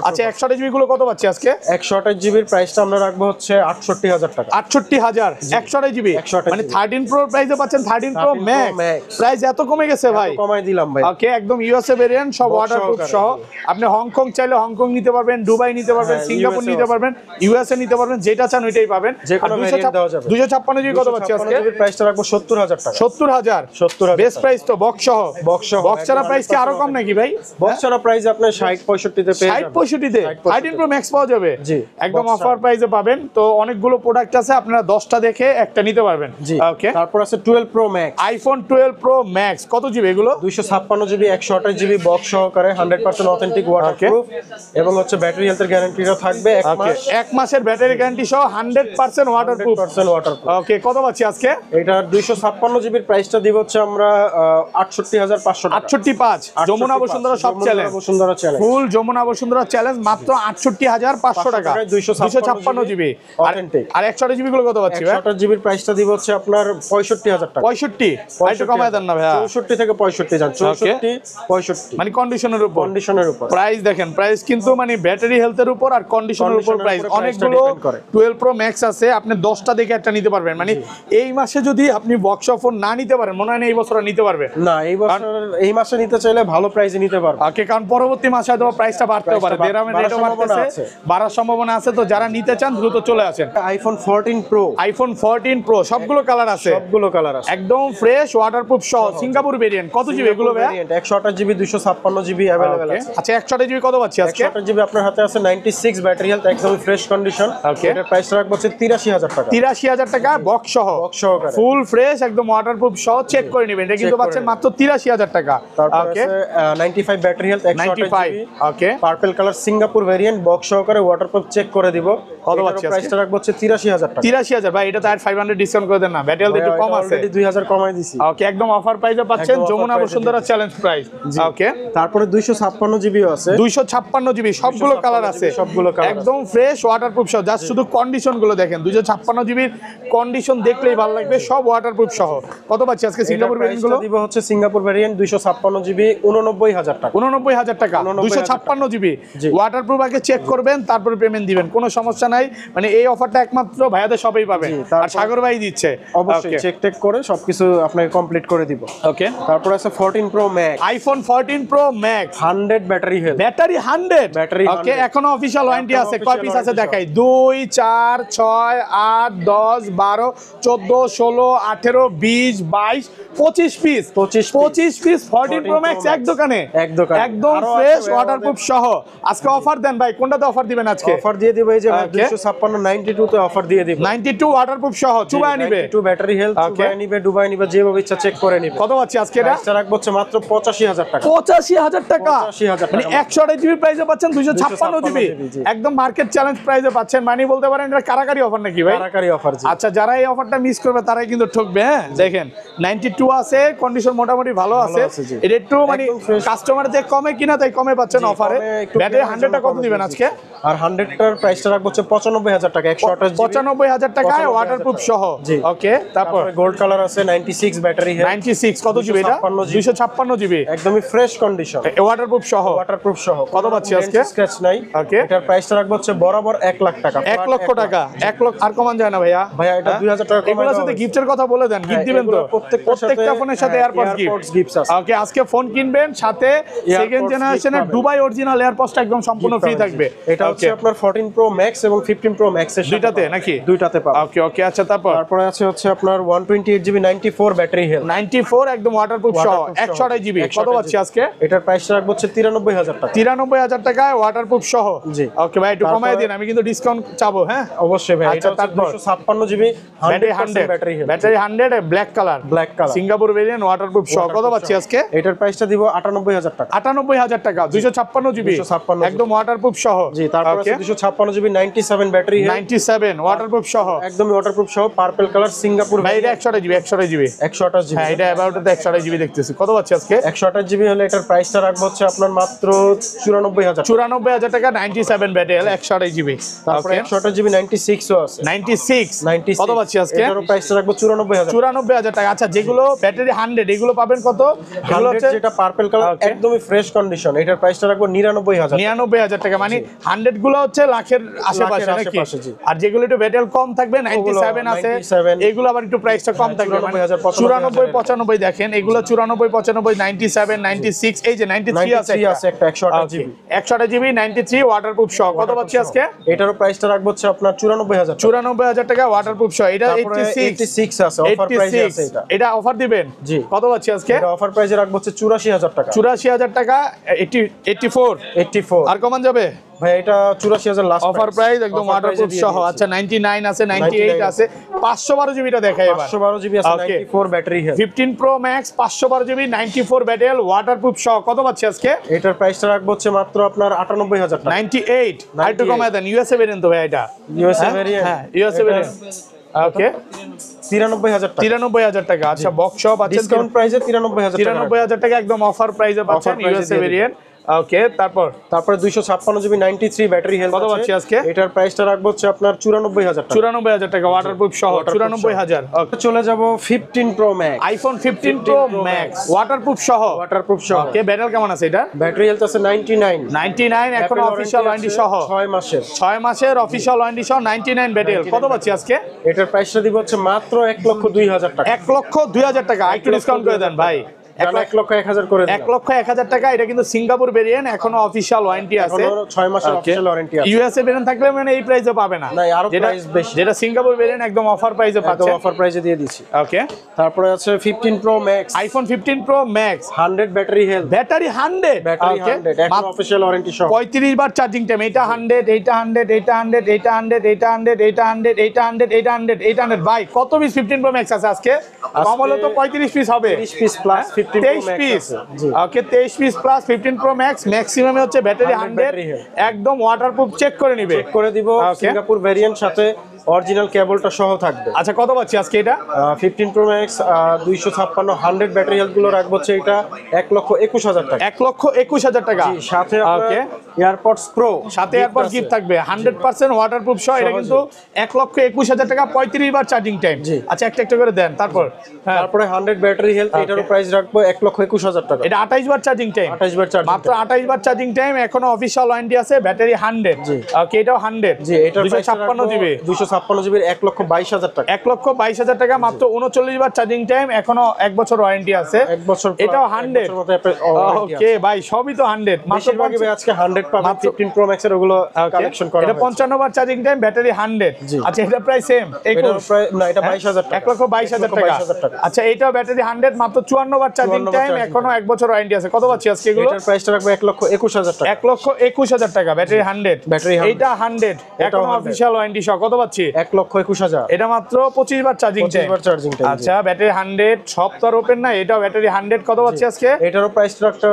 আচ্ছা 128 জিবি গুলো কত পাচ্ছি আজকে? 128 জিবির প্রাইসটা আমরা রাখবো হচ্ছে 68000 টাকা। 68000 128 জিবি, মানে 13 প্রো প্রাইসে পাচ্ছেন 13 প্রো ম্যাক্স। প্রাইস এত কমে গেছে ভাই, কমাই দিলাম ভাই। ওকে, একদম ইউএসএ ভেরিয়েন্ট, সব ওয়াটারপ্রুফ সহ। আপনি হংকং চাইলে হংকং নিতে পারবেন, দুবাই নিতে পারবেন, সিঙ্গাপুর নিতে পারবেন, ইউএসএ নিতে পারবেন, যেটা চান ওইটাই পাবেন। যে কোনো ভেরিয়েন্ট দেওয়া যাবে। 256 জিবি কত পাচ্ছি আজকে? জিবির প্রাইসটা রাখবো 70000 টাকা। 70000 বেস্ট প্রাইস তো, বক্স সহ। বক্স ছাড়া প্রাইস কি আরো কম নাকি ভাই? বক্স ছাড়া প্রাইস আপনার 60 65 তে পেয়ে 60 যাবেন 65 তে 13 প্রো ম্যাক্স পাওয়া যাবে জি একদম অফার প্রাইসে পাবেন। তো অনেকগুলো প্রোডাক্ট আছে, আপনারা 10টা দেখে একটা নিতে পারবেন। জি ওকে, তারপর আছে 12 pro max, iPhone 12 pro max কত জিবি এগুলো? 256 জিবি 128 জিবি বক্স সহকারে 100% অথেন্টিক ওয়াটারপ্রুফ এবং হচ্ছে ব্যাটারি হেলথের গ্যারান্টিটা থাকবে 1 ওকে, মাস। 1 মাসের ব্যাটারি গ্যারান্টি সহ 100% ওয়াটারপ্রুফ। 100% ওয়াটারপ্রুফ। ওকে, কত পাচ্ছি আজকে? এটা 256 জিবির প্রাইসটা দিব হচ্ছে আমরা 68500 টাকা। 68.5 যমুনা বসুন্ধরা সব challenge, Bashundhara challenge full Jamuna Bashundhara challenge মাত্র 68500 টাকা, 256 জিবি। অথেন্টিক। আর 128 জিবি গুলো কত পাচ্ছি ভাই? 128 জিবির প্রাইসটা দিব হচ্ছে আপনার 65000 টাকা। 65 একটু কমায় দেন না ভাইয়া। 64 থেকে 65 যান, 64 65 মানে কন্ডিশনের উপর, কন্ডিশনের উপর। প্রাইস দেখেন, প্রাইস কিন্তু মানে ব্যাটারি হেলথের উপর আর কন্ডিশনের উপর প্রাইস। অনেকগুলো 12 প্রো ম্যাক্স আছে, আপনি 10টা দেখে একটা নিতে পারবেন। মানে এই মাসে যদি আপনি বক্স ফোন না নিতে পারেন, মনে হয় না এই বছর নিতে পারবে না। এই মাসে নিতে চাইলে ভালো প্রাইসে নিতে পারবে। ওকে, কারণ পরবর্তী মাসে হয়তো প্রাইসটা বাড়তেও পারে, দেরামের রেটও বাড়তেছে, বাড়ার সম্ভাবনা আছে। তো যারা নিতে চান দ্রুত চলে আসেন। আইফোন 14 প্রো, আইফোন 14 প্রো সবগুলো কালার আছে, সবগুলো কালার আছে, একদম ফ্রেশ ওয়াটারপ্রুফ সহ, সিঙ্গাপুর ভেরিয়েন্ট। কত জিবি এগুলো ভাই? 128 জিবি 256 জিবি अवेलेबल আছে। আচ্ছা, 128 জিবি কত পাচ্ছি আজকে? 128 জিবি আপনার হাতে আছে 96 ব্যাটারি হেলথ, একদম ফ্রেশ কন্ডিশন। ওকে, এটার প্রাইস রাখবো হচ্ছে 83000 টাকা। 83000 টাকা বক্স সহ, বক্স সহকারে ফুল ফ্রেশ একদম ওয়াটারপ্রুফ সহ, চেক করে নেবেন। এটা কিন্তু পাচ্ছেন মাত্র 83000 টাকা। তারপর ওকে, আছে 95 battery health 95 GB. Okay, purple colour Singapore variant box সহকারে ওয়াটারপ্রুফ চেক করে দিব। কত পাচ্ছি আজকে? প্রাইসটা রাখবো হচ্ছে 83000 টাকা। 83000 ভাই, এটা তো আর 500 ডিসকাউন্ট করে দেন না, ব্যাটারি হেলথ একটু কম আছে। অলরেডি 2000 কমাই দিছি। ওকে, একদম অফার প্রাইসে পাচ্ছেন, একদম offer যমুনা price এ বসুন্ধরা চ্যালেঞ্জ প্রাইস। ওকে, তারপরে 256 জিবিও আছে, 256 জিবি সবগুলো কালার আছে, সবগুলো কালার একদম ফ্রেশ ওয়াটারপ্রুফ সহ। জাস্ট শুধু কন্ডিশন গুলো দেখেন, 256 জিবির কন্ডিশন দেখলেই ভালো লাগবে, সব ওয়াটারপ্রুফ সহ। কত পাচ্ছি আজকে সিঙ্গাপুর ভেরিয়েন্ট গুলো? দিব হচ্ছে সিঙ্গাপুর ভেরিয়েন্ট 256 জিবি 89000 টাকা। 89000 টাকা, 256 জিবি ওয়াটারপ্রুফ। আগে চেক করবেন, তারপরে পেমেন্ট দিবেন, কোনো সমস্যা নাই। মানে এই অফারটা একমাত্র ভাইয়াদের সবই পাবেন, আর সাগর ভাই দিচ্ছে। অবশ্যই চেক টেক করে সবকিছু আপনাকে কমপ্লিট করে দিব। ওকে, তারপর আছে 14 pro max, iPhone 14 pro max 100 battery health, battery 100 battery ওকে, এখনো অফিশিয়াল ওয়ারেন্টি আছে। official কয় পিস আছে warranty দেখাই? 2 4 6 8 10 12 14 16 18 20 22 25 পিস, 25 পিস 14 প্রো ম্যাক্স এক দোকানে, একদম ফ্রেশ ওয়াটারপ্রুফ সহ। আজকে অফার দেন ভাই, কোনটাতে অফার দিবেন আজকে? অফার দিয়ে দিব এই যে 256 92 তে অফার দিয়ে দিব। 92 ওয়াটারপ্রুফ সহ, চুবায় নিবে, 92 ব্যাটারি হেলথ, চুবায় নিবে, ডুবাই নিবে, যেভাবে ইচ্ছা চেক করে নিবে। কত পাচ্ছি আজকে এটা? প্রাইসটা রাখবো হচ্ছে মাত্র 85000 টাকা। 85000 টাকা, 85000 মানে 128 জিবি প্রাইসে পাচ্ছেন, 256 জিবি জি। একদম মার্কেট চ্যালেঞ্জ প্রাইসে পাচ্ছেন। মানে বলতে পারেন এটা কারাকারি অফার নাকি ভাই? কারাকারি অফার জি। আচ্ছা, যারা এই অফারটা মিস করবে তারাই কিন্তু ঠকবে। হ্যাঁ, দেখেন 92 আছে, কন্ডিশন মোটামুটি ভালো আছে। এটা একটু মানে কাস্টমার যে কমে কিনা তাই কমে পাচ্ছেন অফারে। ব্যাটারি 100 টা কত দিবেন আজকে? আর 100 টার প্রাইসটা রাখবো হচ্ছে 95000 টাকা, 128 জিবি 95000 টাকায় ওয়াটারপ্রুফ সহ। ওকে, তারপর গোল্ড কালার আছে 96 ব্যাটারি হেলথ, 96 কত জিবি এটা? 256 জিবি একদমই ফ্রেশ কন্ডিশন, ওয়াটারপ্রুফ সহ। ওয়াটারপ্রুফ সহ। কত পাচ্ছি আজকে? স্ক্র্যাচ নাই। ওকে, এটার প্রাইসটা রাখবো হচ্ছে বরাবর 1 লাখ টাকা। 1 লক্ষ টাকা, 1 লক্ষ আর কমান যায় না ভাইয়া? ভাইয়া এটা 2000 টাকা কমাই এগুলোর সাথে গিফটের কথা বলে দেন, গিফট দিবেন তো? প্রত্যেকটা ফোনের সাথে এয়ারপডস গিফট আছে। ওকে, আজকে ফোন কিনবেন সাথে সেকেন্ড জেনারেশনের দুবাই অরিজিনাল এয়ারপডসটা একদম সম্পূর্ণ ফ্রি থাকবে। এটা হচ্ছে আপনার 14 প্রো ম্যাক্স এবং 15 প্রো ম্যাক্স এর দুইটাতে নাকি? দুইটাতে পাবেন। ওকে ওকে, আচ্ছা তারপরে আছে হচ্ছে আপনার 128 জিবি 94 ব্যাটারি হেলথ, 94 একদম ওয়াটারপ্রুফ সহ, 128 জিবি। কত পাচ্ছি আজকে? এটার প্রাইসটা রাখবো হচ্ছে 93000 টাকা। 93000 টাকায় ওয়াটারপ্রুফ সহ। জি। ওকে ভাই, একটু কমায় দিন, আমি কিন্তু ডিসকাউন্ট চাবো। হ্যাঁ অবশ্যই ভাই। আচ্ছা, এটা 256 GB 100% battery health, battery 100 black colour, Singapore variant waterproof সহ। কত পাচ্ছি আজকে? এটার প্রাইসটা দিব 98000 টাকা। 98000 টাকা, 256 জিবি একদম ওয়াটারপ্রুফ সহ। জি। তারপর আছে 256 জিবি 97 ব্যাটারি হেলথ, 97 ওয়াটারপ্রুফ সহ, একদম ওয়াটারপ্রুফ সহ, পার্পল কালার সিঙ্গাপুর ভাই। এটা 128 জিবি, 128 জিবি, 128 জিবি। হ্যাঁ, এটা অ্যাবাউটতে 128 জিবি দেখতেছি। কত পাচ্ছি আজকে? 128 জিবি হলে এটার প্রাইসটা রাখবো হচ্ছে আপনার মাত্র 94000 94000 টাকা, 97 ব্যাটারি 128 জিবি। তারপরে 128 জিবি 96 ও আছে, 96 কত পাচ্ছি আজকে? এটারও প্রাইসটা রাখবো 94000 টাকা। আচ্ছা, যেগুলো ব্যাটারি 100 এগুলো পাবেন কত? এগুলো হচ্ছে যেটা পার্পল কালার একদমই ফ্রেশ কন্ডিশন, এটার প্রাইসটা রাখবো 99000 99000 টাকা। মানে 100 গুলো হচ্ছে লাখের আশেপাশে নাকি? আর যেগুলো একটু ব্যাটেল কম থাকবে 97 আছে, এগুলো আবার একটু প্রাইসটা কম থাকবে, মানে 94 95 দেখেন, এগুলো 94 95 97 96, এই যে 93 আছে একটা 128 জিবি 128 জিবি 93 ওয়াটারপ্রুফ সহ। কত পাচ্ছি আজকে? এটারও প্রাইসটা রাখবো হচ্ছে আপনার 94000 টাকা ওয়াটারপ্রুফ সহ। এটা 86 আছে, অফার প্রাইসে আছে এটা। এটা অফার দিবেন? জি। কত পাচ্ছি আজকে? এটা অফার প্রাইসে রাখবো হচ্ছে 84000 টাকা। 84000 টাকা 84 আর কমান যাবে ভাই? এটা 84000 লাস্ট অফার প্রাইস একদম ওয়াটারপ্রুফ সহ। আচ্ছা 99 আছে, 98 আছে, 512 জিবিটা দেখাই এবার। 512 জিবি আছে, 94 battery health. 15 pro max 512 GB 94 battle waterproof সহ। কত পাচ্ছি আজকে? এটার প্রাইসটা রাখবো হচ্ছে মাত্র আপনার 98000 টাকা। 98 আর একটু কমায় দেন। ইউএসএ ভেরিয়েন্ট তো ভাই এটা? USA variant? হ্যাঁ ইউএসএ ভেরিয়েন্ট। ওকে 93000 টাকা। 93000 টাকা। আচ্ছা বক্স সহ পাচ্ছেন ডিসকাউন্ট প্রাইসে 93000 টাকা। 93000 টাকা একদম অফার প্রাইসে পাচ্ছেন ইউএসএ ভেরিয়েন্ট। ওকে তারপরে 256 জিবি 93 ব্যাটারি হেলথ। কত পাচ্ছি আজকে? এটার প্রাইসটা রাখবো হচ্ছে আপনার 94000 টাকা। 94000 টাকা ওয়াটারপ্রুফ সহ 94000। ওকে চলে যাব 15 pro max. IPhone 15 pro max waterproof সহ। ওয়াটারপ্রুফ সহ। ওকে ব্যাটারি কেমন আছে এটা? ব্যাটারি হেলথ আছে 99 এখন অফিশিয়াল ওয়ারেন্টি সহ 6 মাসের অফিশিয়াল ওয়ারেন্টি সহ 99 ব্যাটারি। কত পাচ্ছি আজকে? এটার প্রাইসটা দিব হচ্ছে মাত্র 1,02,000 টাকা। 1,02,000 টাকা। একটু ডিসকাউন্ট করে দেন ভাই। 1,01,000 করে দিন। 1,01,000 টাকা। এটা কিন্তু সিঙ্গাপুর ভেরিয়েন্ট, এখনো অফিশিয়াল ওয়ারেন্টি আছে, 6 মাসের অফিশিয়াল ওয়ারেন্টি আছে। ইউএসএ ভেরিয়েন্ট থাকলে মানে এই প্রাইসে পাবে না, না আরো প্রাইস বেশি। যেটা সিঙ্গাপুর ভেরিয়েন্ট একদম অফার প্রাইসে পাচ্ছে, অফার প্রাইসে দিয়ে দিচ্ছি। ওকে তারপরে আছে 15 pro max. IPhone 15 pro max 100 battery health. Battery 100 ওকে এখন অফিশিয়াল ওয়ারেন্টি সহ 35 বার চার্জিং টাইম। এটা 100 এটা 100 এটা 100 এটা 100 এটা 100 এটা 100 এটা 100 এটা 100 এটা 100 ভাই কত পিস 15 প্রো ম্যাক্স আছে আজকে? কম হলে তো 35 পিস হবে। 30 piece plus 15 pro 23 max piece. জি okay 23 piece plus 15 pro max. ম্যাক্সিমামে হচ্ছে ব্যাটারি 100 একদম ওয়াটারপ্রুফ চেক করে নিবে। চেক করে দিব। সিঙ্গাপুর ভেরিয়েন্ট সাথে অরিজিনাল কেবলটা সহ থাকবে। আচ্ছা কত পাচ্ছি আজকে এটা? 15 প্রো ম্যাক্স 256 100 ব্যাটারি হেলথ গুলো রাখবো হচ্ছে এটা 1,21,000 টাকা। 1,21,000 টাকা। জি সাথে ওকে এয়ারপডস প্রো সাথে এয়ারপড গিফট থাকবে 100% ওয়াটারপ্রুফ সহ। এটা কিন্তু 1,21,000 টাকা 35 বার চার্জিং টাইম। আচ্ছা একটা করে দেন। তারপরে 100 ব্যাটারি হেলথ এটারও প্রাইস রাখবো 1,21,000 টাকা। এটা 28 বার চার্জিং টাইম। 28 বার চার্জিং মাত্র 28 বার চার্জিং টাইম। এখনো অফিশিয়াল ওয়ারেন্টি আছে। ব্যাটারি 100। ওকে এটাও 100। জি এটার প্রাইস 256 জিবি 256 জিবির 1,22,000 টাকা। 1,22,000 টাকা মাত্র 39 বার চার্জিং টাইম। এখনো 1 বছর ওয়ারেন্টি আছে। 1 বছর এটাও 100। ওকে ভাই সবই তো 100 মাত্র। বেশিরভাগই ভাই আজকে 100 পাবেন 15 প্রো ম্যাক্স এর ওগুলো কালেকশন করা এটা 55 বার চার্জিং টাইম ব্যাটারি 100। আচ্ছা এটা প্রাইস সেম 21 না এটা 22,000 টাকা। 1,22,000 টাকা। আচ্ছা এটাও ব্যাটারি 100 মাত্র 54 বার চার্জিং টাইম। এখনো 1 বছর ওয়ারেন্টি আছে। কত পাচ্ছি আজকে এগুলো? এটার প্রাইসটা রাখবো 1,21,000 টাকা। 1,21,000 টাকা ব্যাটারি 100। এইটা 100 এখনো অফিশিয়াল ওয়ারেন্টি সহ। কত পাচ্ছি? 1,21,000। এটা মাত্র 25 বার চার্জিং টাইম। আচ্ছা ব্যাটারি 100 সব তো আর ওপেন না, এটাও ব্যাটারি 100। কত পাচ্ছি আজকে? এটারও প্রাইস রাখতে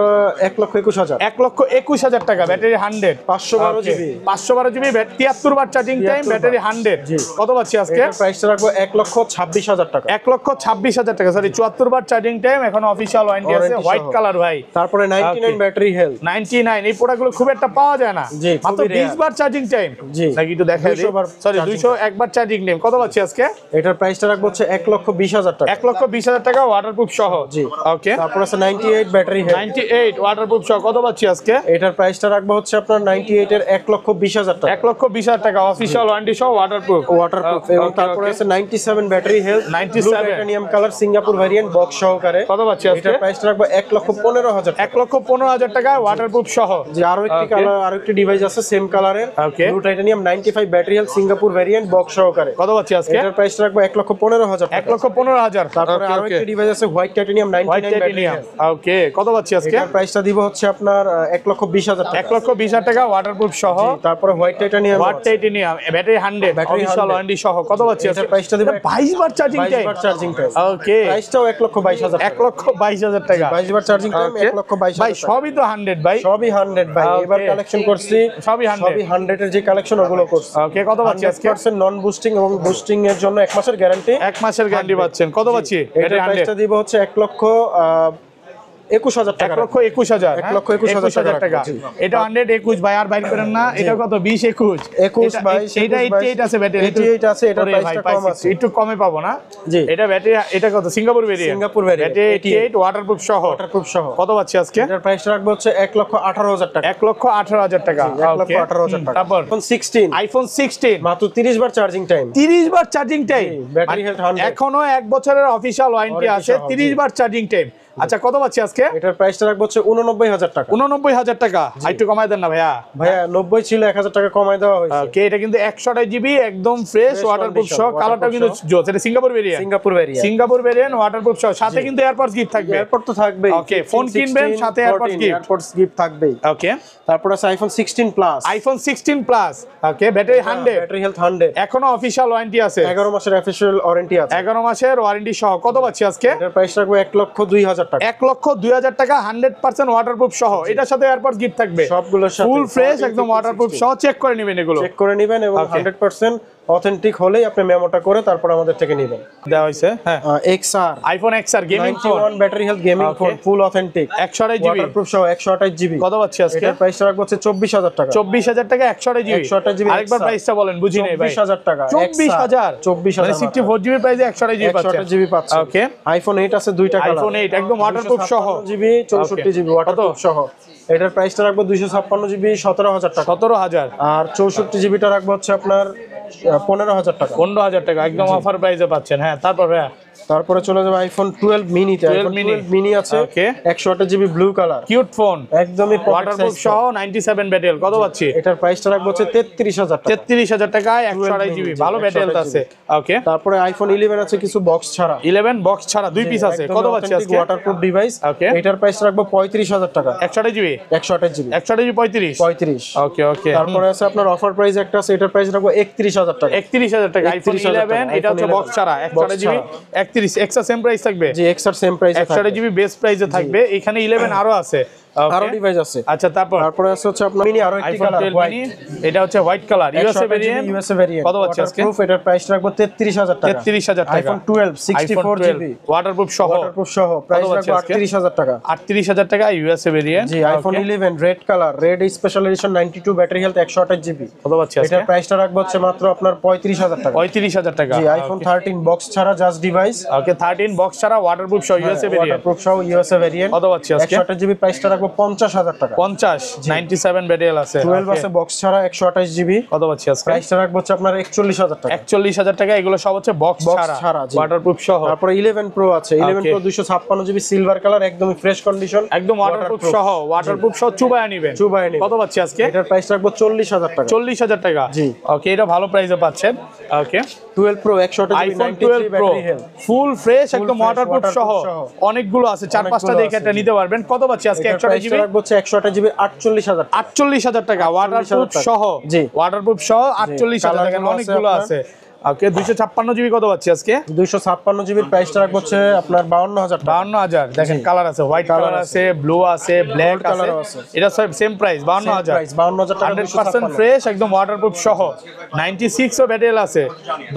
1,21,000। 1,21,000 টাকা ব্যাটারি 100। 512 জিবি 512 জিবি 73 বার চার্জিং টাইম ব্যাটারি 100। কত পাচ্ছি আজকে? এটার প্রাইসটা রাখবো 1,26,000 টাকা। 1,26,000 টাকা সরি 74 বার চার্জিং টাইম। এখন অফিশিয়াল ওয়ারেন্টি আছে হোয়াইট কালার ভাই। তারপরে 99 ব্যাটারি হেলথ 99 এই প্রোডাক্টগুলো খুব একটা পাওয়া যায় না। মাত্র 20 বার চার্জিং টাইম। জি নাকি একটু দেখাই দিই। সরি 201 বার চার্জিং টাইম। কত পাচ্ছি আজকে? এটার প্রাইসটা রাখবো হচ্ছে 1,20,000 টাকা। 1,20,000 টাকা ওয়াটারপ্রুফ সহ। জি ওকে তারপর আছে 98 ব্যাটারি হেলথ 98 ওয়াটারপ্রুফ সহ। কত পাচ্ছি আজকে? এটার প্রাইসটা রাখবো হচ্ছে আপনার 98 এর 1,20,000 টাকা। 1,20,000 টাকা অফিশিয়াল ওয়ারেন্টি সহ ওয়াটারপ্রুফ। এবং তারপরে আছে 97 battery health 97 titanium colour Singapore variant box সহকারে। কত পাচ্ছি আজকে? এটার প্রাইসটা রাখবো 1,15,000 টাকা। 1,15,000 টাকা ওয়াটারপ্রুফ সহ। যে আরো একটি কালার আরো একটি ডিভাইস আছে সেম কালারের blue titanium 95 battery health Singapore variant box সহকারে। কত পাচ্ছি আজকে? এটার প্রাইসটা রাখবো 1,15,000 টাকা। 1,15,000। তারপরে আরো একটি ডিভাইস আছে হোয়াইট টাইটানিয়াম 99 ব্যাটারি হেলথ। ওকে কত পাচ্ছি আজকে? এটার প্রাইসটা দিব হচ্ছে আপনার 1,20,000 টাকা। 1,20,000 টাকা ওয়াটারপ্রুফ সহ। তারপরে white titanium battery 100 official warranty সহ। কত পাচ্ছি আজকে? এটার প্রাইসটা দিব 22 বার চার্জিং টাইম। 22 বার চার্জিং টাইম। ওকে প্রাইসটাও 1,22,000 টাকা। 1,22,000 টাকা 22 বার চার্জিং টাইম 1,22,000 ভাই সবই তো 100 ভাই। সবই 100 ভাই। এবার কালেকশন করছি সবই 100 এর যে কালেকশন ওগুলো করছি। ওকে কত পাচ্ছি আজকে? 100% নন বুস্টিং এবং বুস্টিং এর জন্য 1 মাসের গ্যারান্টি। 1 মাসের গ্যারান্টি পাচ্ছেন। কত পাচ্ছি? এটার প্রাইসটা দিব হচ্ছে 21,000 টাকা 1,21,000 1,21,000 টাকা জি। এটা 121 ভাই আর বাইর করেন না এটা কত 20 21 21 22 এটা 88 আছে ব্যাটারি 88 আছে, এটার প্রাইসটা কম আছে। একটু কমে পাবো না জি। এটা ব্যাটারি এটা কত Singapore variant Singapore variant, battery 88 waterproof সহ ওয়াটারপ্রুফ সহ কত পাচ্ছি আজকে এটার প্রাইসটা রাখবো হচ্ছে 1,18,000 টাকা 1,18,000 টাকা 1,18,000 টাকা। তারপর iPhone 16 আইফোন 16 মাত্র 30 বার চার্জিং টাইম 30 বার চার্জিং টাইম ব্যাটারি হেলথ 100 এখনো 1 বছরের অফিশিয়াল ওয়ারেন্টি Warranty আছে সহ, 30 বার চার্জিং টাইম আচ্ছা কত পাচ্ছি আজকে এটার প্রাইসটা রাখবো হচ্ছে 89,000 টাকা 89,000 টাকা একটু কমায় দেন না ভাইয়া ভাইয়া 90 ছিল 1,000 টাকা কমায় দেওয়া হয়েছে ওকে এটা কিন্তু 128 জিবি একদম ফ্রেশ ওয়াটারপ্রুফ condition, সহ কালারটা কিন্তু waterproof জোস এটা Singapore variant Singapore variant Singapore variant waterproof সহ সাথে কিন্তু এয়ারপডস গিফট থাকবে এয়ারপড তো থাকবেই Okay, phone কিনবেন, সাথে AirPods gift। এয়ারপডস গিফট থাকবেই ওকে তারপর আছে iPhone 16 প্লাস আইফোন 16 প্লাস ওকে ব্যাটারি 100 ব্যাটারি হেলথ 100 এখনো অফিশিয়াল ওয়ারেন্টি আছে 11 মাসের অফিশিয়াল ওয়ারেন্টি আছে 11 মাসের ওয়ারেন্টি সহ কত পাচ্ছি আজকে এটার প্রাইস রাখবো 1,02,000 টাকা 1,02,000 টাকা 100% ওয়াটারপ্রুফ সহ এটার সাথে এয়ারপডস গিফট থাকবে সবগুলোর সাথে ফুল ফ্রেশ 40, একদম 50, ওয়াটারপ্রুফ 60 সহ চেক করে নেবেন এগুলো চেক করে নেবেন এবং Okay. 100% অথেন্টিক হলেই আপনি মেমোটা করে তারপর আমাদের থেকে নেবেন দেওয়া হয়েছে হ্যাঁ XR iPhone XR gaming phone 91 battery health gaming Okay. Phone ফুল অথেন্টিক 128 জিবি ওয়াটারপ্রুফ সহ 128 জিবি কত পাচ্ছি আজকে এটার প্রাইস রাখবো হচ্ছে 24,000 টাকা 24,000 টাকা 128 জিবি 128 জিবি আরেকবার XR প্রাইসটা বলেন বুঝি নাই ভাই 24,000 টাকা 24,000 24,000 মানে 64 জিবি প্রাইসে 128 জিবি পাচ্ছেন 128 জিবি পাচ্ছেন ওকে আইফোন 8 আছে দুইটা কালার আইফোন 8 একদম ওয়াটারপ্রুফ সহ জিবি 64 জিবি ওয়াটারপ্রুফ সহ এটার প্রাইসটা রাখবো 256 জিবি 17,000 টাকা 17,000 আর 64 জিবিটা রাখবো হচ্ছে আপনার 15,000 টাকা 15,000 টাকা একদম অফার প্রাইসে পাচ্ছেন হ্যাঁ তারপর ভাইয়া তারপরে চলে যাবে আইফোন 12 মিনিতে 12 আইফোন mini 12 মিনি আছে Okay. 128 GB blue colour cute phone একদমই ওয়াটারপ্রুফ সহ 97 ব্যাটারি কত পাচ্ছি এটার প্রাইসটা রাখবো হচ্ছে 33,000 টাকা 33,000 টাকায় 128 জিবি জি, ভালো ব্যাটারি 128 আছে ওকে তারপরে আইফোন 11 আছে কিছু বক্স ছাড়া 11 বক্স ছাড়া দুই পিস আছে কত পাচ্ছি আজকে ওয়াটারপ্রুফ ডিভাইস Okay. এটার প্রাইস রাখবো 35,000 টাকা 128 জিবি 128 জিবি 128 জিবি 35 35 ওকে ওকে তারপরে আছে আপনার অফার প্রাইস একটা আছে এটার প্রাইস রাখবো 31,000 টাকা 31,000 টাকা আইফোন 31,000 টাকা, 11 এটা হচ্ছে iPhone বক্স ছাড়া 128 জিবি 31 এক্সট্রা সেম প্রাইস থাকবে জি এক্সআর সেম প্রাইসে 128 জিবি বেস্ট প্রাইসে থাকবে এখানে 11 আরো আছে Okay. আরো ডিভাইস আছে আচ্ছা তারপর আছে হচ্ছে আপনার মিনি আরো একটি আইফোন কালার 12 মিনি এটা হচ্ছে white colour USA variant USA variant কত পাচ্ছি আজকে ওয়াটারপ্রুফ এটার প্রাইস রাখবো 33,000 টাকা 33,000 টাকা আইফোন 12 64 জিবি ওয়াটারপ্রুফ সহ ওয়াটারপ্রুফ সহ প্রাইস পাচ্ছি রাখবো আজকে? 38,000 টাকা 38,000 টাকা ইউএসএ ভেরিয়েন্ট জি iPhone 11 red colour red special edition 92 battery health 128 GB কত পাচ্ছি আজকে এটার প্রাইসটা রাখবো হচ্ছে মাত্র আপনার 35,000 টাকা 35,000 টাকা জি আইফোন 13 বক্স ছাড়া জাস্ট ডিভাইস ওকে 13 বক্স ছাড়া ওয়াটারপ্রুফ সহ ইউএসএ ভেরিয়েন্ট ওয়াটারপ্রুফ সহ ইউএসএ ভেরিয়েন্ট কত পাচ্ছি আজকে 128 জিবি প্রাইসটা রাখবো 50,000 টাকা 50 97 ব্যাটারি আছে 12 আছে বক্স ছাড়া 128 জিবি কত পাচ্ছি আজকে প্রাইসটা রাখবো হচ্ছে আপনার 41,000 টাকা 41,000 টাকা এগুলো সব হচ্ছে বক্স Box ছাড়া ছাড়া, জি। ওয়াটারপ্রুফ সহ তারপরে 11 প্রো আছে 11 Okay. Pro 256 GB silver colour একদমই ফ্রেশ কন্ডিশন একদম ওয়াটারপ্রুফ সহ ওয়াটারপ্রুফ সহ চুবায়া নেবেন চুবায়া নিবেন। কত পাচ্ছি আজকে এটার প্রাইস রাখবো 40,000 টাকা 40,000 টাকা জি। ওকে এটা ভালো প্রাইসে পাচ্ছেন ওকে 12 pro 128 GB iPhone 93 12 pro battery health full fresh একদম fresh, ওয়াটারপ্রুফ সহ waterproof সহ। অনেকগুলো আছে 4-5টা অনেকগুলো দেখে আছে, একটা নিতে পারবেন কত পাচ্ছি আজকে এটার 128 প্রাইসটা জিবি রাখবো হচ্ছে 128 জিবি 48,000 48,000 টাকা ওয়াটারপ্রুফ টাকা। সহ জি। ওয়াটারপ্রুফ সহ 48,000 টাকা কালারগুলো আছে অনেকগুলো আপনার। আছে ওকে 256 জিবি কত পাচ্ছি আজকে 256 জিবির প্রাইসটা রাখবো হচ্ছে আপনার 52,000 টাকা 52,000 দেখেন কালার আছে হোয়াইট Colour কালার আছে ব্লু আছে ব্ল্যাক আছে কালারও আছে। এটা সব সেম প্রাইস 52,000 প্রাইস 52,000 টাকা 100% ফ্রেশ একদম ওয়াটারপ্রুফ সহ 96 ও ব্যাটারি আছে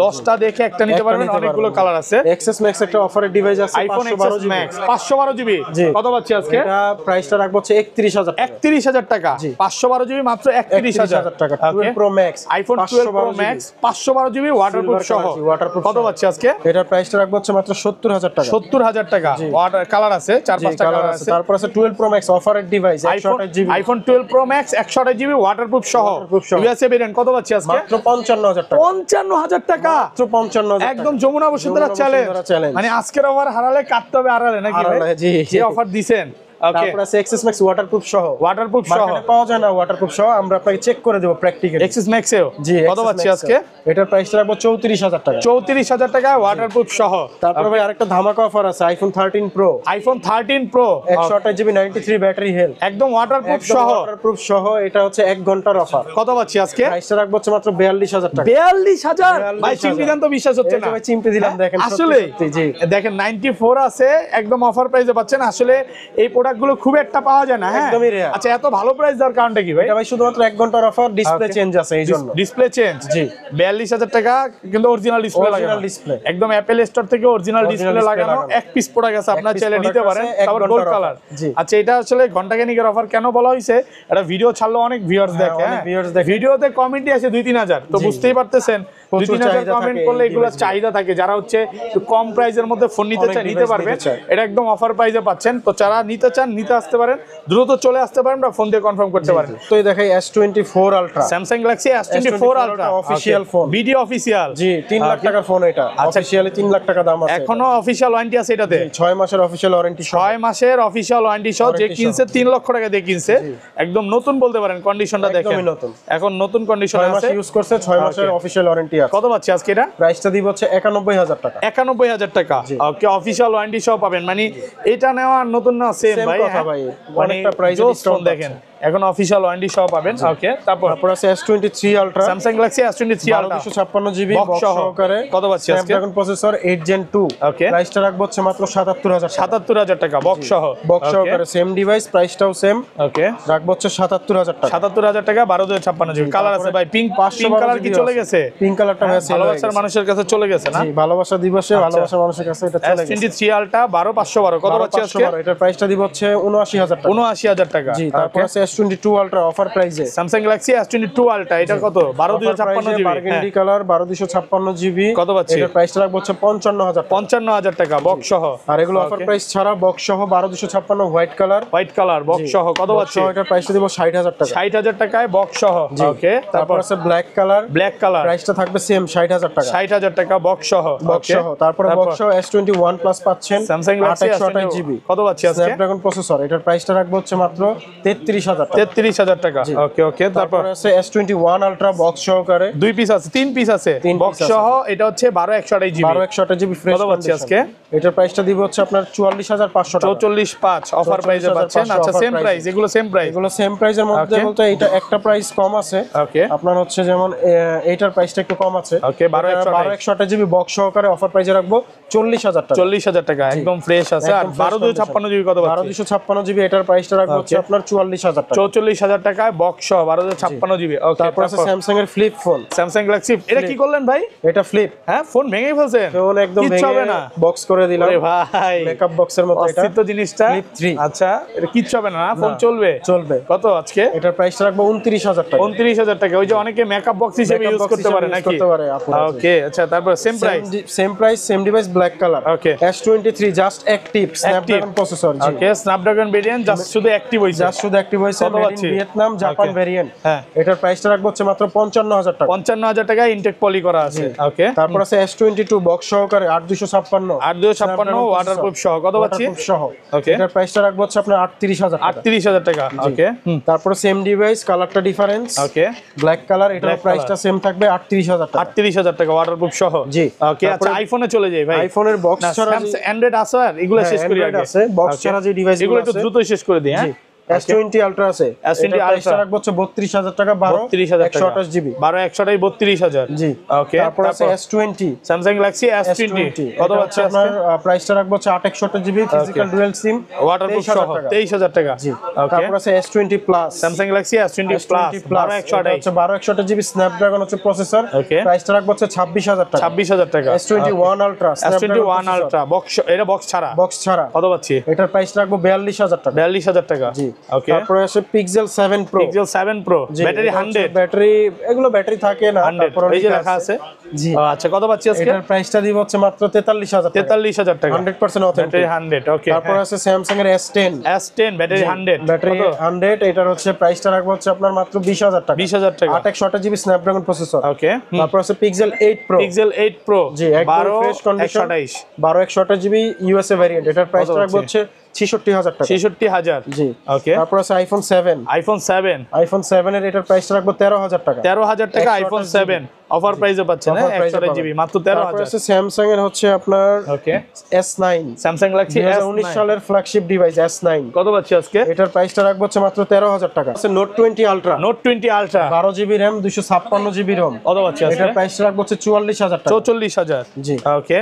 10টা দেখে একটা নিতে একটা পারবেন নিতে অনেকগুলো পারবেন। কালার আছে এক্সএস ম্যাক্স একটা অফারের ডিভাইস আছে iPhone 512 XS GB max 512 GB জি। কত পাচ্ছি আজকে এটা প্রাইসটা রাখবো হচ্ছে 31,000 টাকা 31,000 টাকা জি। 512 জিবি মাত্র 31,000 টাকা 12 pro max iPhone 12 pro max 512 GB waterproof সহ Silver color, জি, waterproof কত সহ। পাচ্ছি আজকে এটার প্রাইসটা রাখবো হচ্ছে মাত্র 70,000 টাকা 70,000 টাকা ওয়াটার কালার আছে 4-5টা কালার কালার আছে আছে তারপর আছে 12 প্রো ম্যাক্স অফারের device 128 GB iPhone 12 pro max 128 GB waterproof সহ Waterproof সহ। ইউএসএ ভেরিয়েন্ট কত পাচ্ছি আজকে মাত্র 55,000 টাকা 55,000 টাকা মাত্র 55,000 একদম যমুনা বসুন্ধরা যমুনা চ্যালেঞ্জ বসুন্ধরা challenge। মানে আজকের অফার হারালে কাটতে হবে আড়ালে নাকি ভাই হারালে, জি। যে অফার দিবেন ওকে তারপর আছে এক্সএস ম্যাক্স ওয়াটারপ্রুফ সহ ওয়াটারপ্রুফ সহ মার্কেটে পাওয়া যায় না ওয়াটারপ্রুফ সহ আমরা আপনাকে চেক করে দেব প্র্যাকটিক্যালি এক্সিস ম্যাক্সেও জি কত XS পাচ্ছি Max আজকে এর। এটার প্রাইসটা রাখবো 34,000 টাকা 34,000 টাকা ওয়াটারপ্রুফ সহ তারপর ভাই আরেকটা ধামাকা অফার আছে iPhone 13 pro iPhone 13 pro 128 GB 93 battery health একদম ওয়াটারপ্রুফ একদম সহ ওয়াটারপ্রুফ সহ এটা হচ্ছে 1 ঘন্টার অফার কত পাচ্ছি আজকে প্রাইসটা রাখবো হচ্ছে মাত্র 42,000 টাকা 42,000 ভাই 42,000 চিমটি দেন তো বিশ্বাস হচ্ছে এই যে না ভাই চিমটি দিলাম, হ্যাঁ? দেখেন, সত্যি আসলে সত্যি, জি। দেখেন 94 আছে একদম অফার প্রাইসে পাচ্ছেন আসলে এই প্রোডাক্ট প্রোডাক্টগুলো খুব একটা পাওয়া যায় না। হ্যাঁ একদমই rare। আচ্ছা, এত ভালো প্রাইস দেওয়ার কারণটা কি ভাই? এটা ভাই শুধুমাত্র 1 ঘন্টার অফার, ডিসপ্লে চেঞ্জ আছে এই জন্য। ডিসপ্লে চেঞ্জ, জি। 42,000 টাকা কিন্তু অরিজিনাল ডিসপ্লে লাগানো। অরিজিনাল ডিসপ্লে একদম অ্যাপল স্টোর থেকে অরিজিনাল ডিসপ্লে লাগানো। এক পিস প্রোডাক্ট আছে, আপনারা চাইলে নিতে পারেন। তারপর গোল্ড কালার। আচ্ছা, এটা আসলে ঘন্টাখানিকের অফার কেন বলা হয়েছে? এটা ভিডিও ছাড়লো, অনেক ভিউয়ার্স দেখে। ভিডিওতে কমেন্টই আছে 2-3 হাজার, তো বুঝতেই পারতেছেন 2-3 হাজার কমেন্ট করলে এগুলো চাহিদা থাকে। যারা হচ্ছে একটু কম প্রাইসের মধ্যে ফোন নিতে চায়, নিতে পারবে। এটা একদম অফার প্রাইসে পাচ্ছেন। তো যারা নিতে চান, নিতে আসতে পারেন, দ্রুত চলে আসতে পারেন বা ফোন দিয়ে কনফার্ম করতে পারেন। তো এই দেখাই S24 ultra, Samsung Galaxy S24 ultra official phone, video official. জি, 3 লাখ টাকার ফোন এটা। অফিশিয়ালি 3 লাখ টাকা দাম আছে। এখনো অফিশিয়াল ওয়ারেন্টি আছে এটাতে। 6 মাসের অফিশিয়াল ওয়ারেন্টি, 6 মাসের অফিশিয়াল ওয়ারেন্টি সহ। যে কিনছে 3 লক্ষ টাকা দিয়ে কিনছে, একদম নতুন বলতে পারেন। কন্ডিশনটা দেখেন, একদমই নতুন, এখন নতুন কন্ডিশন 6 মাস আছে। ইউজ করছে, 6 মাসের অফিশিয়াল ওয়ারেন্টি আছে। কত পাচ্ছি আজকে এটা? প্রাইসটা দিব হচ্ছে 91,000 টাকা। 91,000 টাকা। ওকে, অফিশিয়াল ওয়ারেন্টি সহ পাবেন। মানে এটা নেওয়া নতুন না, সেম ভাই। কথা ভাই, মানে অনেকটা প্রাইসে ডিসকাউন্ট দেখেন, এখন অফিশিয়াল ওয়ারেন্টি সহ পাবেন। ওকে, তারপর আছে S23 ultra, Samsung Galaxy S23 ultra 256 GB box box সহকারে। কত পাচ্ছি আজকে? Snapdragon processor 8 Gen 2। ওকে, প্রাইসটা রাখবো হচ্ছে মাত্র 77,000 টাকা। 77,000 টাকা বক্স সহ। বক্স সহকারে সেম ডিভাইস, প্রাইসটাও সেম। ওকে, রাখবো হচ্ছে 77,000 টাকা। 77,000 টাকা, 1256 জিবি। কালার আছে ভাই, পিঙ্ক কালার কি চলে গেছে? পিঙ্ক কালারটা ভাই সেল হয়ে ভালোবাসার গেছে। মানুষের কাছে চলে গেছে না? জি, ভালোবাসা দিবসে ভালোবাসার মানুষের কাছে এটা চলে গেছে। S23 আলট্রা 12512 কত পাচ্ছি আজকে? এটার প্রাইসটা দিব হচ্ছে 79,000 টাকা। 79,000 টাকা। জি, তারপর আছে S22 আলট্রা অফার প্রাইসে। স্যামসাং গ্যালাক্সি S22 আলট্রা, এটা কত? 12256 জিবি, বারগেন্ডি কালার, 12256 জিবি। কত পাচ্ছি? এটার প্রাইসটা রাখবো হচ্ছে 55,000 টাকা। 55,000 টাকা বক্স সহ। আর এগুলো অফার প্রাইস ছাড়া বক্স সহ 12256 white colour. White colour box সহ কত পাচ্ছি? এটার প্রাইসটা দিব 60,000 টাকা। 60,000 টাকায় বক্স সহ। ওকে, তারপর আছে ব্ল্যাক কালার। ব্ল্যাক কালার, প্রাইসটা থাকবে সেম 60,000 টাকা। 60,000 টাকা বক্স সহ। বক্স সহ। তারপরে বক্স সহ S21 প্লাস পাচ্ছেন, স্যামসাং গ্যালাক্সি 828 জিবি। কত পাচ্ছি আজকে? স্ন্যাপড্রাগন প্রসেসর, এটার প্রাইসটা রাখবো হচ্ছে মাত্র 33,000 টাকা। 33,000 টাকা। ওকে ওকে, তারপর আছে S21 আলট্রা বক্স সহকারে। 2 পিস আছে, 3 পিস আছে বক্স সহ। এটা হচ্ছে 12128 জিবি। 12128 GB fresh. কত পাচ্ছি আজকে? এটার প্রাইসটা দিব হচ্ছে আপনার 44,500 টাকা। 44,500 অফার প্রাইসে পাচ্ছেন। আচ্ছা, সেম প্রাইস, এগুলো সেম প্রাইস। এগুলো সেম প্রাইসের মধ্যে বলতে এটা একটা প্রাইস কম আছে। ওকে, আপনার হচ্ছে যেমন এইটার প্রাইসটা একটু কম আছে। ওকে, 12128 জিবি বক্স সহকারে অফার প্রাইসে রাখবো 40,000 টাকা। 40,000 টাকা একদম ফ্রেশ আছে। আর 12256 জিবি কত পাচ্ছি? 12256 জিবি, এটার প্রাইসটা রাখবো হচ্ছে আপনার 44,000 টাকা। 44,000 টাকায় বক্স সহ 12256 জিবি। ওকে, তারপর আছে স্যামসাং এর ফ্লিপ ফোন। স্যামসাং গ্যালাক্সি, এটা কি করলেন ভাই? এটা ফ্লিপ। হ্যাঁ, ফোন ভেঙে ফেলছেন? ফোন একদম কিচ্ছু হবে না, বক্স করে দিলাম। আরে ভাই, মেকআপ বক্সের মতো এটা অস্থির তো জিনিসটা। ফ্লিপ 3। আচ্ছা, এটা কিচ্ছু হবে না, ফোন চলবে? চলবে। কত আজকে? এটার প্রাইসটা রাখবো 29,000 টাকা। 29,000 টাকা। ওই যে অনেকে মেকআপ বক্স হিসেবে ইউজ করতে পারে নাকি? করতে পারে আপনারা। ওকে, আচ্ছা, তারপর same price. Same price, same device, black colour. Okay, S23 just active Snapdragon processor. জি, ওকে, স্ন্যাপড্রাগন ভেরিয়েন্ট জাস্ট শুধু অ্যাক্টিভ হইছে। জাস্ট শুধু অ্যাক্টিভ হইছে। কত মেড ইন পাচ্ছি? Vietnam, Japan variant. হ্যাঁ, এটার প্রাইসটা রাখবো হচ্ছে মাত্র 55,000 টাকা। 55,000 টাকা ইনটেক পলি করা আছে। ওকে, তারপর আছে S22 বক্স সহকারে 8256 8256 ওয়াটারপ্রুফ সহ কত পাচ্ছি? সহ। ওকে, এটার প্রাইসটা রাখবো হচ্ছে আপনার 38,000 টাকা। 38,000 টাকা। ওকে, তারপর সেম ডিভাইস, কালারটা ডিফারেন্স। ওকে, ব্ল্যাক কালার, এটার প্রাইসটা সেম থাকবে 38,000 টাকা। 38,000 টাকা ওয়াটারপ্রুফ সহ। জি, ওকে, আচ্ছা, আইফোনে চলে যাই ভাই। আইফোনের বক্স ছাড়া অ্যান্ড্রয়েড আছে, আর এগুলো শেষ করি আগে। আছে বক্স ছাড়া যে ডিভাইস এগুলো একটু দ্রুত শেষ করে দিই। হ্যাঁ, S20 আলট্রা আছে। S20 আলট্রা রাখবো হচ্ছে 32,000 টাকা। 32,000 টাকা, 128 জিবি। 12128 32,000। জি, ওকে, তারপর আছে S20 স্যামসাং গ্যালাক্সি S20 কত পাচ্ছি আপনার? প্রাইসটা রাখবো হচ্ছে 861 GB, physical dual SIM, waterproof সহ 23,000 টাকা। জি, ওকে, তারপর আছে S20 plus, Samsung Galaxy S20 plus 12128 হচ্ছে 12128 জিবি স্ন্যাপড্রাগন হচ্ছে প্রসেসর। ওকে, প্রাইসটা রাখবো হচ্ছে 26,000 টাকা। 26,000 টাকা। S21 ultra, S21 ultra box, এটা বক্স ছাড়া। বক্স ছাড়া কত পাচ্ছি? এটার প্রাইস রাখবো 42,000 টাকা। 42,000 টাকা। জি, ওকে, তারপর আছে Pixel 7 Pro। Pixel 7 Pro battery 100, battery এগুলো ব্যাটারি থাকে না, 100 এই যে লেখা আছে। জি, আচ্ছা, কত পাচ্ছি আজকে? এটার প্রাইসটা দিব হচ্ছে মাত্র 43,000 টাকা। 43,000 টাকা, 100% অথেন্টিক। ব্যাটারি 100। ওকে, তারপর আছে Samsung এর S10 ব্যাটারি 100, ব্যাটারি 100, এটার হচ্ছে প্রাইসটা রাখবো হচ্ছে আপনার মাত্র 20,000 টাকা। 20,000 টাকা। 861 জিবি স্ন্যাপড্রাগন প্রসেসর। ওকে, তারপর আছে Pixel 8 Pro। Pixel 8 Pro জি, একদম fresh condition, 12128 GB USA variant. এটার প্রাইসটা রাখবো হচ্ছে 66,000 টাকা। 66,000। জি, ওকে, তারপর আছে iPhone 7। iPhone 7 এর এটার প্রাইসটা রাখবো 13,000 টাকা। 13,000 টাকা iPhone 7 অফার প্রাইসে পাচ্ছেন Offer price এ 128 জিবি মাত্র 13000 তারপর আছে স্যামসাং এর হচ্ছে আপনার ওকে S9 স্যামসাং গ্যালাক্সি 2019 সালের ফ্ল্যাগশিপ ডিভাইস S9 কত পাচ্ছি আজকে এটার প্রাইসটা রাখবো হচ্ছে মাত্র 13000 টাকা আছে note 20 ultra note 20 ultra 12 GB RAM 256 GB ROM কত পাচ্ছি আজকে এটার প্রাইসটা রাখবো হচ্ছে 44000 টাকা 44000 জি ওকে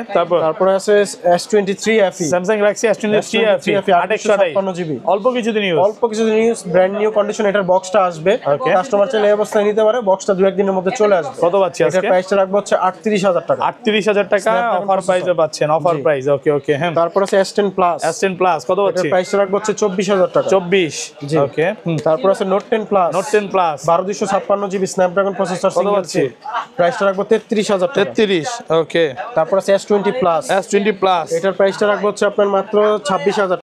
তারপরে আছে S23 FE Samsung Galaxy S23 FE 856 GB অল্প কিছু দিন ইউজ অল্প কিছু নিউজ ব্র্যান্ড নিউ কন্ডিশন এটার বক্সটা আসবে Okay. কাস্টমার চাইলে এই অবস্থায় নিতে পারে বক্সটা 2-1 দিনের মধ্যে চলে আসবে কত পাচ্ছি এটার আজকে প্রাইসটা রাখবো হচ্ছে 38000 টাকা 38000 টাকা Snapdragon অফার প্রাইসে processor। পাচ্ছেন অফার জি। প্রাইস ওকে ওকে হ্যাঁ তারপর আছে S10 প্লাস S10 প্লাস কত এটার পাচ্ছি প্রাইসটা রাখবো হচ্ছে 24000 টাকা 24 জি। ওকে তারপর আছে note 10 plus note 10 plus 12256 GB Snapdragon processor কত সিঙ্গেল পাচ্ছি? চিপ প্রাইসটা রাখবো 33000 টাকা 33 ওকে তারপর আছে S20 প্লাস S20 প্লাস এটার প্রাইসটা রাখবো হচ্ছে আপনার মাত্র 26000